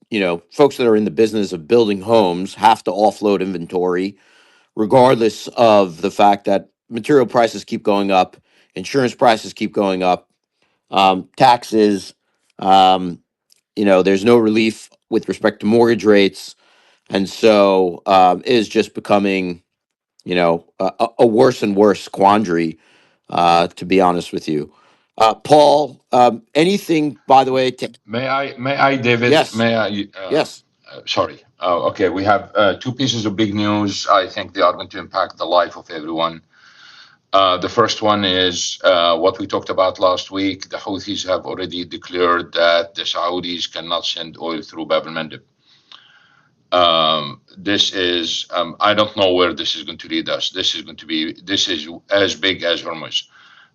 folks that are in the business of building homes have to offload inventory regardless of the fact that material prices keep going up, insurance prices keep going up, taxes, there's no relief with respect to mortgage rates. And so it is just becoming, a worse and worse quandary, to be honest with you. Paul, anything, by the way, David? yes, May I? yes. Sorry. Okay, we have two pieces of big news. I think they are going to impact the life of everyone. The first one is what we talked about last week. The Houthis have already declared that the Saudis cannot send oil through Bab el-Mandeb. This is, I don't know where this is going to lead us. This is as big as Hormuz.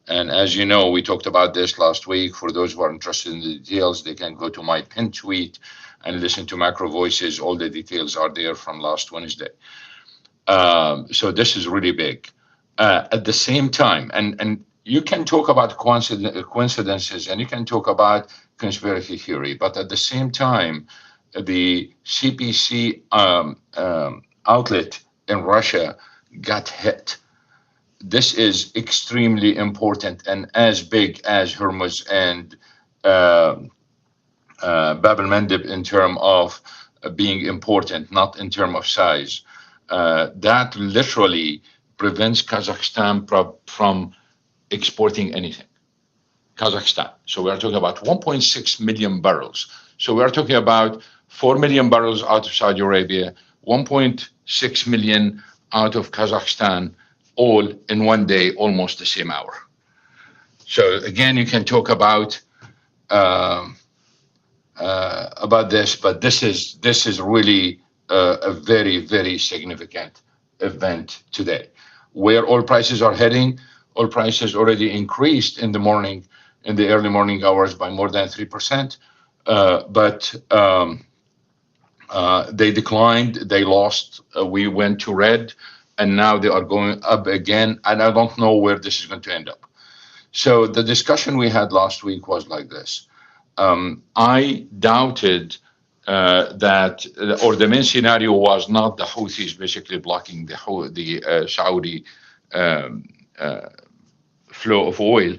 And as you know, we talked about this last week. For those who are interested in the details, they can go to my pinned tweet and listen to Macro Voices. All the details are there from last Wednesday. So this is really big. At the same time, and you can talk about coincidences and you can talk about conspiracy theory, but at the same time, the CPC outlet in Russia got hit. This is extremely important and as big as Hormuz and uh, Bab el Mandeb in terms of being important, not in terms of size. That literally prevents Kazakhstan from exporting anything. Kazakhstan. So we are talking about 1.6 million barrels. So we are talking about 4 million barrels out of Saudi Arabia, 1.6 million out of Kazakhstan, all in one day, almost the same hour. So again, you can talk um about this, but this is really a very very significant event today, where oil prices are heading. Oil prices already increased in the morning, in the early morning hours by more than 3%, but they declined. They lost. We went to red, and now they are going up again. And I don't know where this is going to end up. So the discussion we had last week was like this. I doubted that, or the main scenario was not the Houthis basically blocking the Saudi um, uh, flow of oil.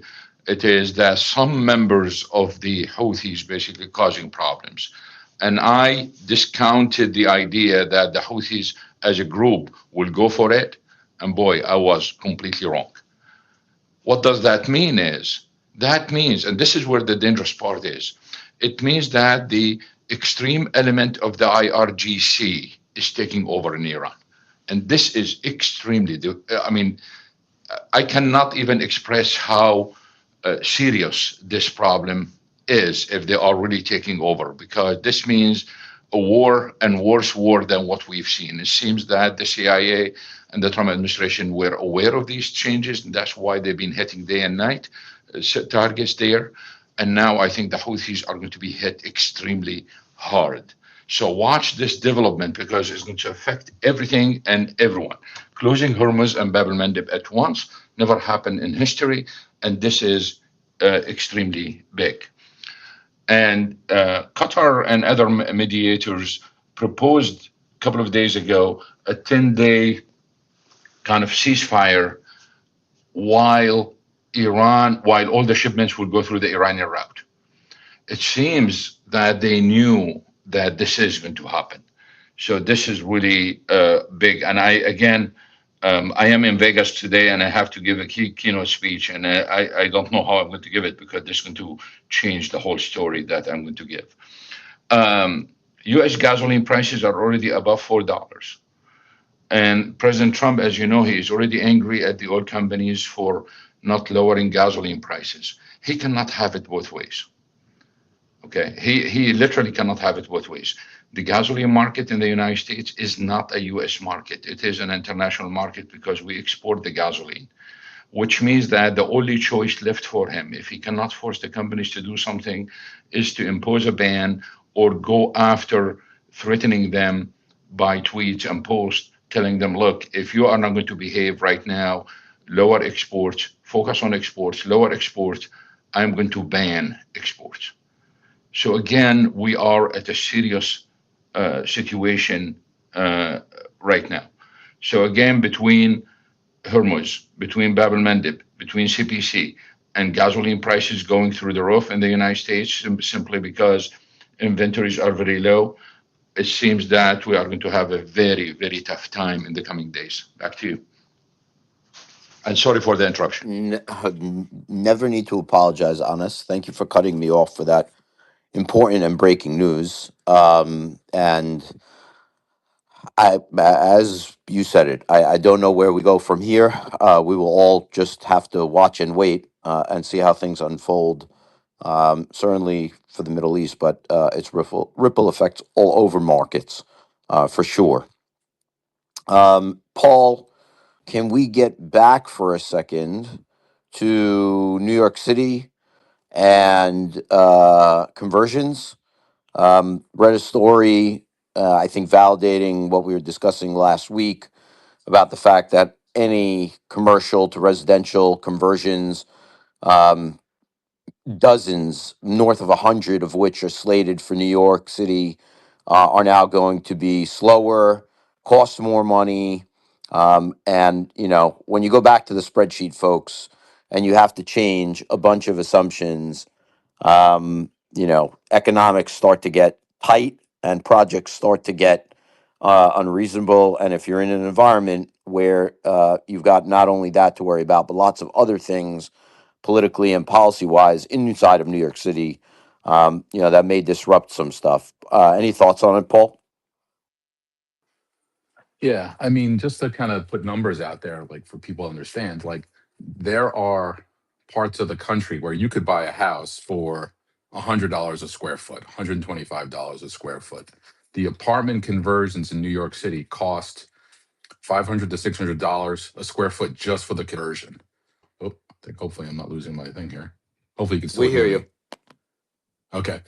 It is that some members of the Houthis basically causing problems. And I discounted the idea that the Houthis as a group will go for it. And boy, I was completely wrong. What does that mean is, that means, and this is where the dangerous part is, it means that the extreme element of the IRGC is taking over in Iran. And this is extremely, I mean, I cannot even express how serious this problem is if they are really taking over, because this means a war and worse war than what we've seen. It seems that the CIA and the Trump administration were aware of these changes, and that's why they've been hitting day and night targets there. And now I think the Houthis are going to be hit extremely hard. So watch this development, because it's going to affect everything and everyone. Closing Hormuz and Bab el-Mandeb at once never happened in history, and this is extremely big. And Qatar and other mediators proposed a couple of days ago a 10-day kind of ceasefire while all the shipments would go through the Iranian route. It seems that they knew that this is going to happen. So this is really big. And I am in Vegas today, and I have to give a keynote speech, and I don't know how I'm going to give it, because this is going to change the whole story that I'm going to give. U.S. gasoline prices are already above $4. And President Trump, as you know, he is already angry at the oil companies for not lowering gasoline prices. He cannot have it both ways. Okay, he literally cannot have it both ways. The gasoline market in the United States is not a U.S. market. It is an international market, because we export the gasoline, which means that the only choice left for him, if he cannot force the companies to do something, is to impose a ban or go after threatening them by tweets and posts, telling them, look, if you are not going to behave right now, lower exports, focus on exports, lower exports, I'm going to ban exports. So again, we are at a serious situation right now. So again, between Hormuz, between Bab el-Mandeb, between CPC, and gasoline prices going through the roof in the United States, simply because inventories are very low, it seems that we are going to have a very, very tough time in the coming days. Back to you. And sorry for the interruption. Never need to apologize, Anas. Thank you for cutting me off for that important and breaking news. And as you said it, I don't know where we go from here. We will all just have to watch and wait and see how things unfold. Certainly for the Middle East, but it's ripple effects all over markets for sure. Paul, can we get back for a second to New York City and conversions? Read a story, I think, validating what we were discussing last week about the fact that any commercial to residential conversions, um, dozens, north of 100 of which are slated for New York City, are now going to be slower, cost more money, And when you go back to the spreadsheet, folks, and you have to change a bunch of assumptions, economics start to get tight and projects start to get unreasonable. And if you're in an environment where you've got not only that to worry about, but lots of other things politically and policy wise inside of New York City, that may disrupt some stuff. Any thoughts on it, Paul? Yeah, I mean, just to kind of put numbers out there, like for people to understand, like there are parts of the country where you could buy a house for $100 a square foot, $125 a square foot. The apartment conversions in New York City cost $500 to $600 a square foot just for the conversion. Oh, I think hopefully I'm not losing my thing here. Hopefully you can still We hear hear you. me. Okay.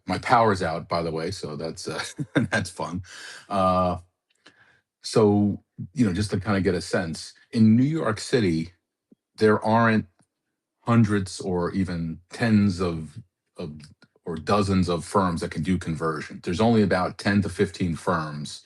My power's out, by the way, so that's that's fun. Uh, So, just to kind of get a sense, in New York City, there aren't hundreds or even tens of or dozens of firms that can do conversion. There's only about 10 to 15 firms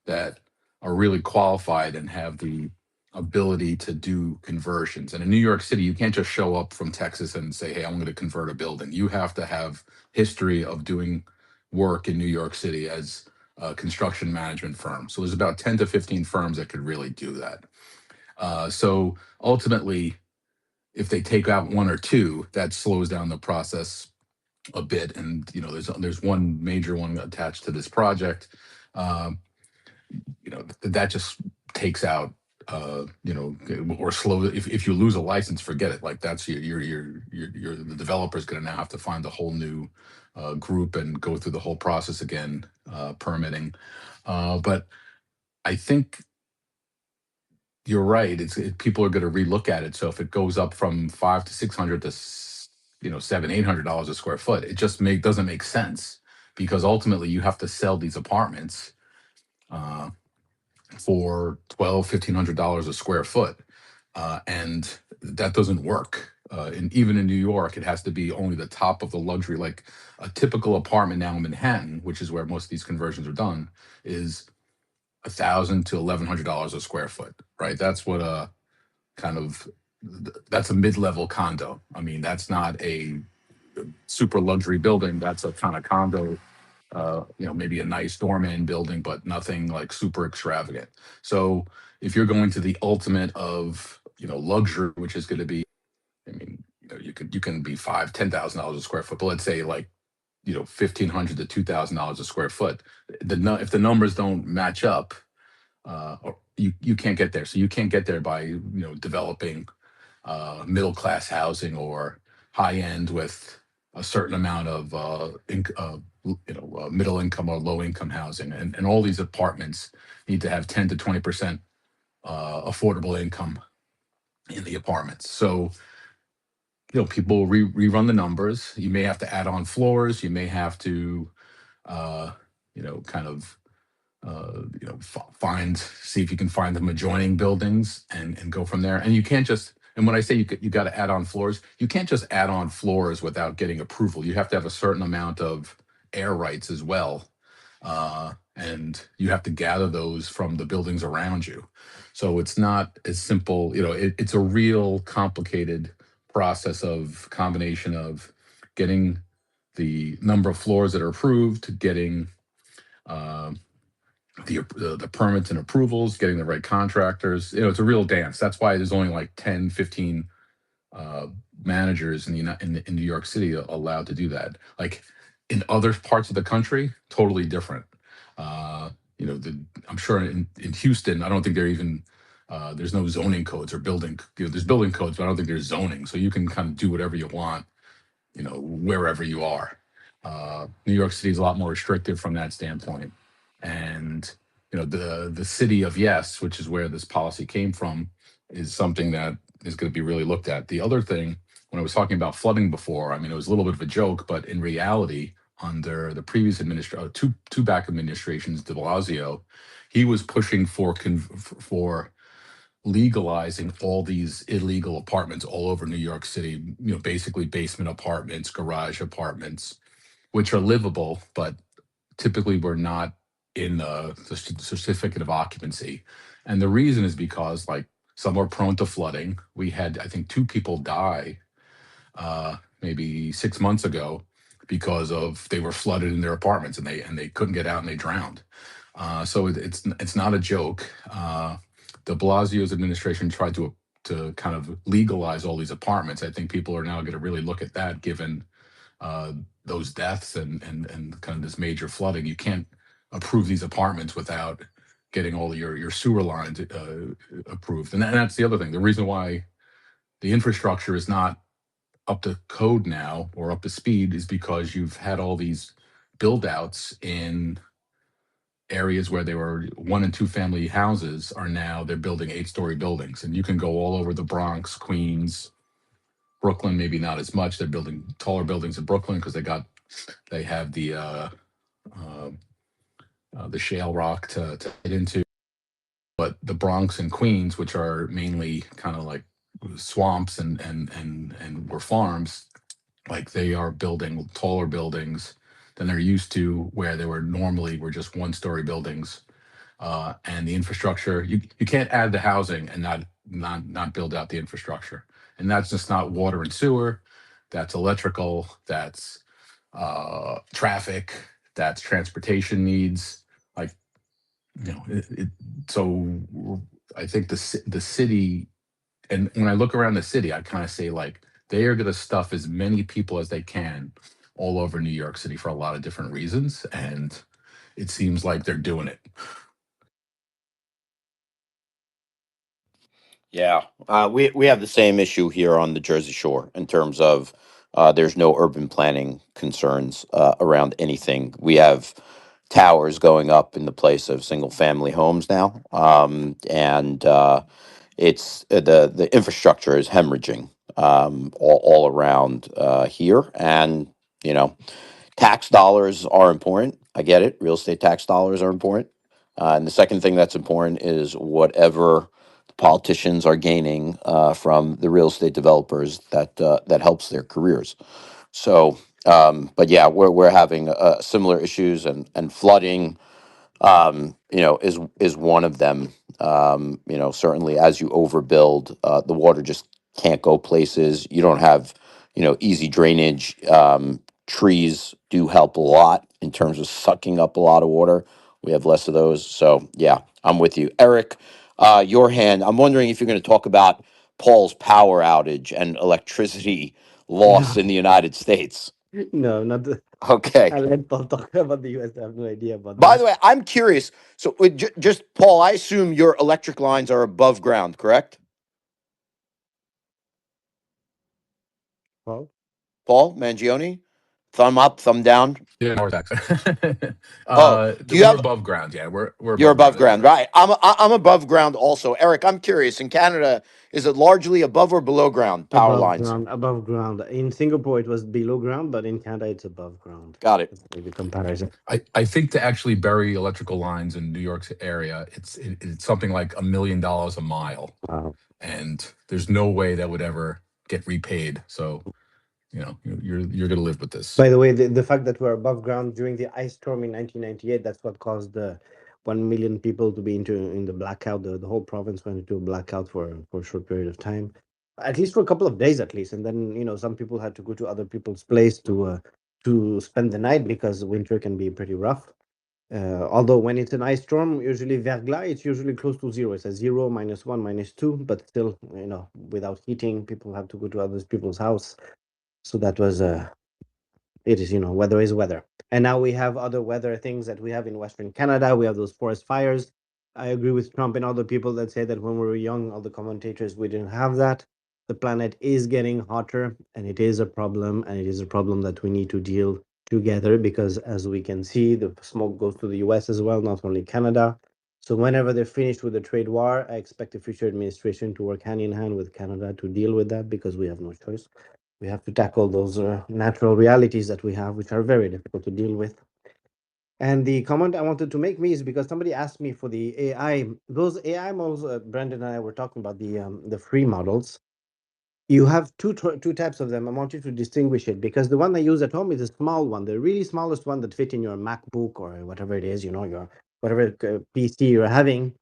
that are really qualified and have the ability to do conversions. And in New York City, you can't just show up from Texas and say, "Hey, I'm going to convert a building." You have to have history of doing work in New York City as a construction management firm. So there's about 10 to 15 firms that could really do that. So ultimately, if they take out one or two, that slows down the process a bit. And there's one major one attached to this project. Um, that just takes out or slow. If you lose a license, forget it. Like that's the developer's going to now have to find a whole new group and go through the whole process again, permitting. But I think you're right. People are going to relook at it. So if it goes up from 500 to 600 to $700-800 a square foot, it just doesn't make sense, because ultimately you have to sell these apartments uh, for $1,200-1,500 a square foot, and that doesn't work. And even in New York, it has to be only the top of the luxury. Like a typical apartment now in Manhattan, which is where most of these conversions are done, is $1,000 to $1,100 a square foot. Right? That's what a kind of that's a mid-level condo. I mean, that's not a super luxury building. That's a kind of condo, maybe a nice doorman building, but nothing like super extravagant. So if you're going to the ultimate of, luxury, which is going to be, I mean, you can be $5,000-10,000 a square foot, but let's say like, $1,500 to $2,000 a square foot. If the numbers don't match up, or you can't get there. So you can't get there by developing middle class housing or high end with a certain amount of middle income or low income housing, and all these apartments need to have 10 to 20% affordable income in the apartments. So people rerun the numbers. You may have to add on floors. You may have to kind of see if you can find them adjoining buildings and go from there. And you can't just, and when I say you got to add on floors, you can't just add on floors without getting approval. You have to have a certain amount of air rights as well. And you have to gather those from the buildings around you. So it's not as simple, it's a real complicated process of combination of getting the number of floors that are approved, getting uh, the permits and approvals, getting the right contractors. It's a real dance. That's why there's only like 10, 15 managers in New York City allowed to do that. Like in other parts of the country, totally different. I'm sure in Houston, I don't think they're even there's no zoning codes or building. There's building codes, but I don't think there's zoning. So you can kind of do whatever you want, wherever you are. New York City is a lot more restrictive from that standpoint. And the city of yes, which is where this policy came from, is something that is going to be really looked at. The other thing, when I was talking about flooding before, I mean, it was a little bit of a joke, but in reality, under the previous two back administrations, de Blasio, he was pushing for legalizing all these illegal apartments all over New York City, basically basement apartments, garage apartments, which are livable, but typically were not in the certificate of occupancy. And the reason is because, like, some are prone to flooding. We had, I think, 2 people die maybe 6 months ago because of they were flooded in their apartments, and they couldn't get out and they drowned. So it's not a joke. De Blasio's administration tried to kind of legalize all these apartments. I think people are now going to really look at that, given those deaths and kind of this major flooding. You can't approve these apartments without getting all your sewer lines approved. And that's the other thing. The reason why the infrastructure is not up to code now or up to speed is because you've had all these build outs in areas where they were 1 and 2 family houses are now they're building 8-story buildings, and you can go all over the Bronx, Queens, Brooklyn. Maybe not as much. They're building taller buildings in Brooklyn because they have the shale rock to get into. But the Bronx and Queens, which are mainly kind of like swamps and were farms, like they are building taller buildings than they're used to, where they were just 1-story buildings. And the infrastructure, you can't add the housing and not build out the infrastructure. And that's just not water and sewer, that's electrical, that's traffic, that's transportation needs. Like, so I think the city, and when I look around the city, I kind of say, like, they are going to stuff as many people as they can all over New York City for a lot of different reasons, and it seems like they're doing it. Yeah, we have the same issue here on the Jersey Shore in terms of there's no urban planning concerns around anything. We have towers going up in the place of single family homes now, and it's the infrastructure is hemorrhaging all around here, and you know tax dollars are important. I get it. Real estate tax dollars are important. And the second thing that's important is whatever the politicians are gaining from the real estate developers that helps their careers. So, but yeah, we're having similar issues and flooding. Is one of them. Certainly as you overbuild, the water just can't go places. You don't have, easy drainage. Trees do help a lot in terms of sucking up a lot of water. We have less of those. So yeah, I'm with you. Eric, your hand. I'm wondering if you're going to talk about Paul's power outage and electricity loss No, in the United States. no, not the. Okay. I'll let Paul talk about the US. I have no idea about By the that. way, I'm curious. So, just Paul, I assume your electric lines are above ground, correct? Paul? Paul Mangione, thumb up, thumb down. Yeah, North accent. Oh, do you We're have? above ground. Yeah, we're You're above ground. above That's ground, correct. right? I'm above ground also. Eric, I'm curious. In Canada, is it largely above or below ground power Above lines? ground, above ground. In Singapore, it was below ground, but in Canada, it's above ground. Got it. That's maybe comparison. I think to actually bury electrical lines in New York's area, it's something like $1 million a mile, Wow. and there's no way that would ever get repaid. So you're going to live with this. By the way, the fact that we're above ground during the ice storm in 1998, that's what caused the 1 million people to be in the blackout. The whole province went into a blackout for a short period of time, at least for a couple of days at least. And then, some people had to go to other people's place to spend the night because winter can be pretty rough. Although when it's an ice storm, usually verglas, it's usually close to zero. It's a 0, -1, -2, but still, without heating, people have to go to other people's house. So that was it is, weather is weather. And now we have other weather things that we have in Western Canada. We have those forest fires. I agree with Trump and other people that say that when we were young, all the commentators, we didn't have that. The planet is getting hotter, and it is a problem, and it is a problem that we need to deal together because, as we can see, the smoke goes to the US as well, not only Canada. So whenever they're finished with the trade war, I expect the future administration to work hand in hand with Canada to deal with that because we have no choice. We have to tackle those natural realities that we have, which are very difficult to deal with. And the comment I wanted to make me is because somebody asked me for the AI, those AI models. Brandon and I were talking about the free models. You have two types of them. I want you to distinguish it because the one I use at home is a small one, the really smallest one that fit in your MacBook or whatever it is, your whatever PC you're having.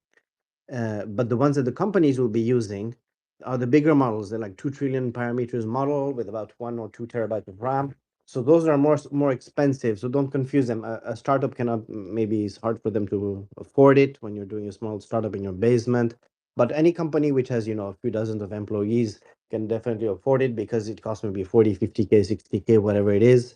But the ones that the companies will be using are the bigger models. They're like 2 trillion parameters model with about 1 or 2 terabytes of RAM. So those are more expensive. So don't confuse them. A startup cannot, maybe it's hard for them to afford it when you're doing a small startup in your basement. But any company which has, a few dozens of employees can definitely afford it because it costs maybe 40, 50K, 60K, whatever it is,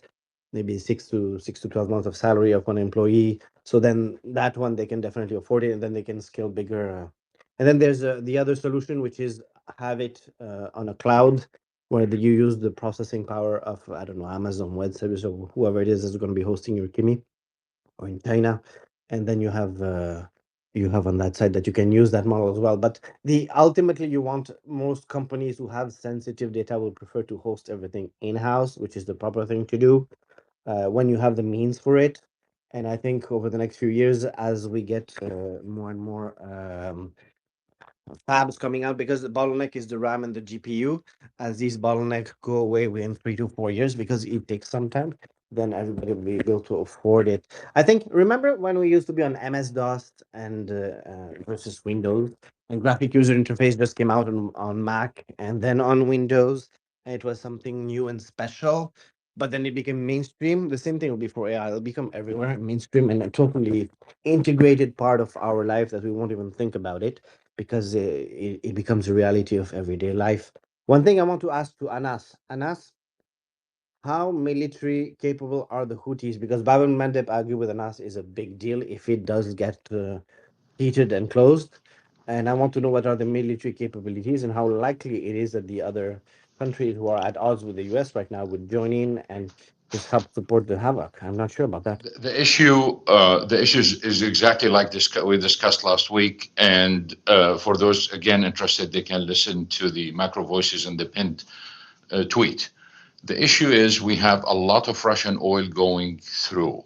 maybe 6 to 12 months of salary of one employee. So then that one they can definitely afford it, and then they can scale bigger. And then there's the other solution, which is have it on a cloud where you use the processing power of, I don't know, Amazon Web Service or whoever it is that's going to be hosting your Kimi, or in China, and then you have on that side that you can use that model as well. But the ultimately, you want, most companies who have sensitive data will prefer to host everything in house, which is the proper thing to do when you have the means for it. And I think over the next few years, as we get more and more fabs coming out, because the bottleneck is the RAM and the GPU, as these bottlenecks go away within 3 to 4 years, because it takes some time, then everybody will be able to afford it. I think, remember when we used to be on MS-DOS and versus Windows, and graphic user interface just came out on Mac and then on Windows, and it was something new and special, but then it became mainstream. The same thing will be for AI. It'll become everywhere, mainstream, and a totally integrated part of our life that we won't even think about it, because it becomes a reality of everyday life. One thing I want to ask to Anas, how military capable are the Houthis? Because Bab el Mandeb, I agree with Anas, is a big deal if it does get heated and closed. And I want to know what are the military capabilities and how likely it is that the other countries who are at odds with the US right now would join in and just help support the havoc. I'm not sure about that. The issue is exactly like this we discussed last week. And for those again interested, they can listen to the macro voices in the pinned tweet. The issue is we have a lot of Russian oil going through.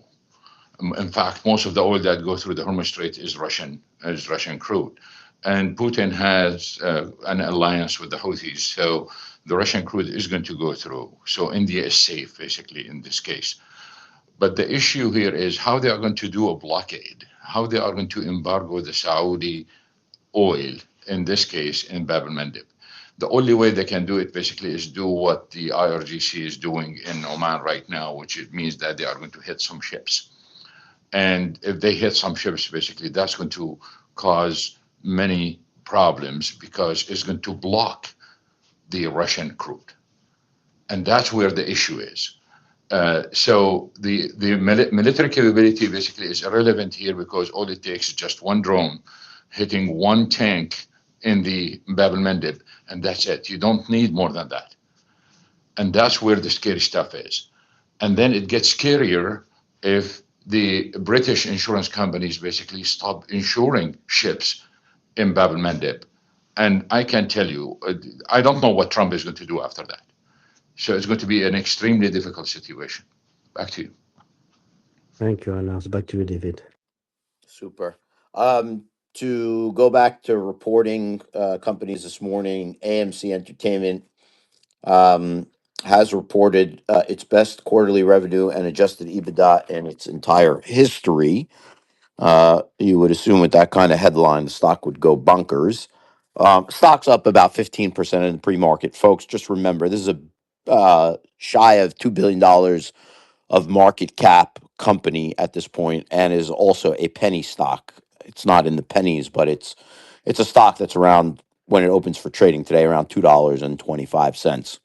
In fact, most of the oil that goes through the Hormuz Strait is Russian crude, and Putin has an alliance with the Houthis, so the Russian crude is going to go through. So India is safe, basically, in this case. But the issue here is how they are going to do a blockade, how they are going to embargo the Saudi oil, in this case, in Bab el Mandeb. The only way they can do it basically is do what the IRGC is doing in Oman right now, which it means that they are going to hit some ships. And if they hit some ships, basically, that's going to cause many problems because it's going to block the Russian crude. And that's where the issue is. So the military capability basically is irrelevant here because all it takes is just one drone hitting one tank in the Bab el Mandeb, and that's it. You don't need more than that. And that's where the scary stuff is. And then it gets scarier if the British insurance companies basically stop insuring ships in Bab el Mandeb. And I can tell you, I don't know what Trump is going to do after that. So it's going to be an extremely difficult situation. Back to you. Thank you, Anas. Back to you, David. Super. To go back to reporting companies this morning, AMC Entertainment has reported its best quarterly revenue and adjusted EBITDA in its entire history. You would assume with that kind of headline, the stock would go bunkers. Stock's up about 15% in the pre-market. Folks, just remember, this is a shy of $2 billion of market cap company at this point, and is also a penny stock. It's not in the pennies, but it's a stock that's around, when it opens for trading today, around $2.25.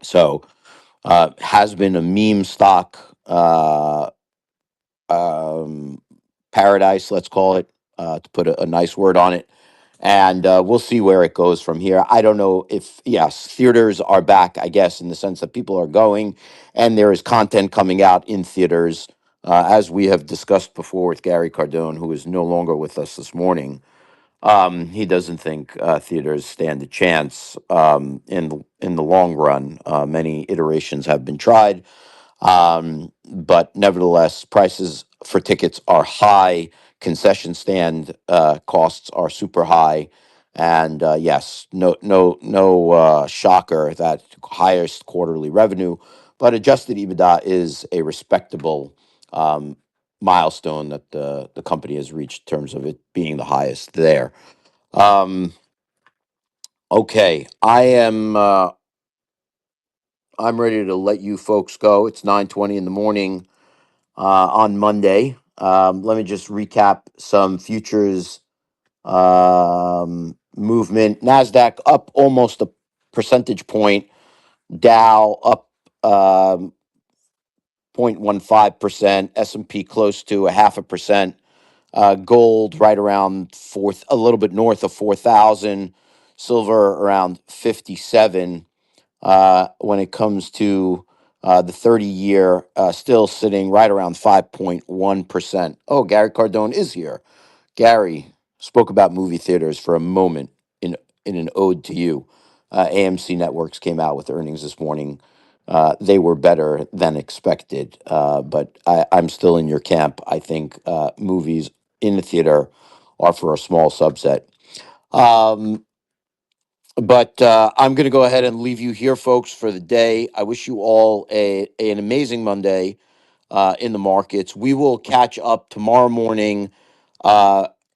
So has been a meme stock paradise, let's call it, to put a nice word on it. And we'll see where it goes from here. I don't know if, yes, theaters are back, I guess, in the sense that people are going and there is content coming out in theaters. As we have discussed before with Gary Cardone, who is no longer with us this morning, he doesn't think theaters stand a chance in the long run. Many iterations have been tried, but nevertheless, prices for tickets are high. Concession stand costs are super high, and yes, no shocker that highest quarterly revenue, but adjusted EBITDA is a respectable milestone that the company has reached in terms of it being the highest there. Okay, I'm ready to let you folks go. It's 9:20 in the morning on Monday. Let me just recap some futures movement. Nasdaq up almost a percentage point. Dow up 0.15%. S&P close to a 0.5%. Gold right around a little bit north of 4,000. Silver around 57. When it comes to the 30-year, still sitting right around 5.1%. Oh, Gary Cardone is here. Gary spoke about movie theaters for a moment in an ode to you. AMC Networks came out with earnings this morning. They were better than expected, but I'm still in your camp. I think movies in the theater are for a small subset. But I'm going to go ahead and leave you here, folks, for the day. I wish you all an amazing Monday in the markets. We will catch up tomorrow morning.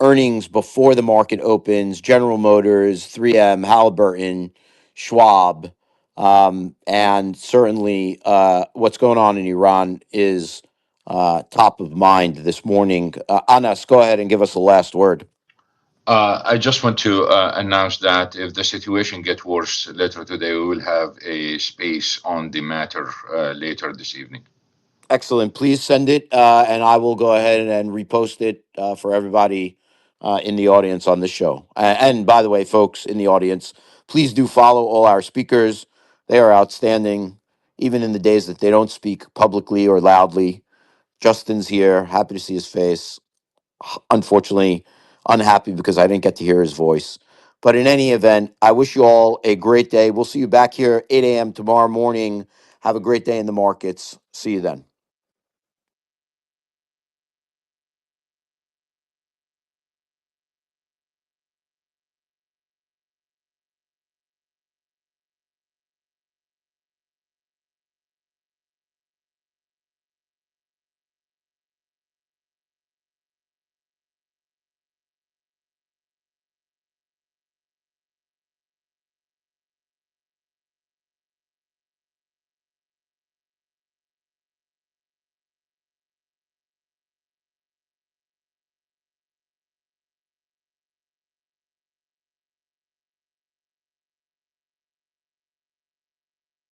Earnings before the market opens: General Motors, 3M, Halliburton, Schwab, and certainly what's going on in Iran is top of mind this morning. Anas, go ahead and give us the last word. I just want to announce that if the situation gets worse later today, we will have a space on the matter later this evening. Excellent. Please send it, and I will go ahead and repost it for everybody in the audience on the show. And by the way, folks in the audience, please do follow all our speakers. They are outstanding, even in the days that they don't speak publicly or loudly. Justin's here. Happy to see his face. Unfortunately, unhappy because I didn't get to hear his voice. But in any event, I wish you all a great day. We'll see you back here 8 a.m. tomorrow morning. Have a great day in the markets. See you then.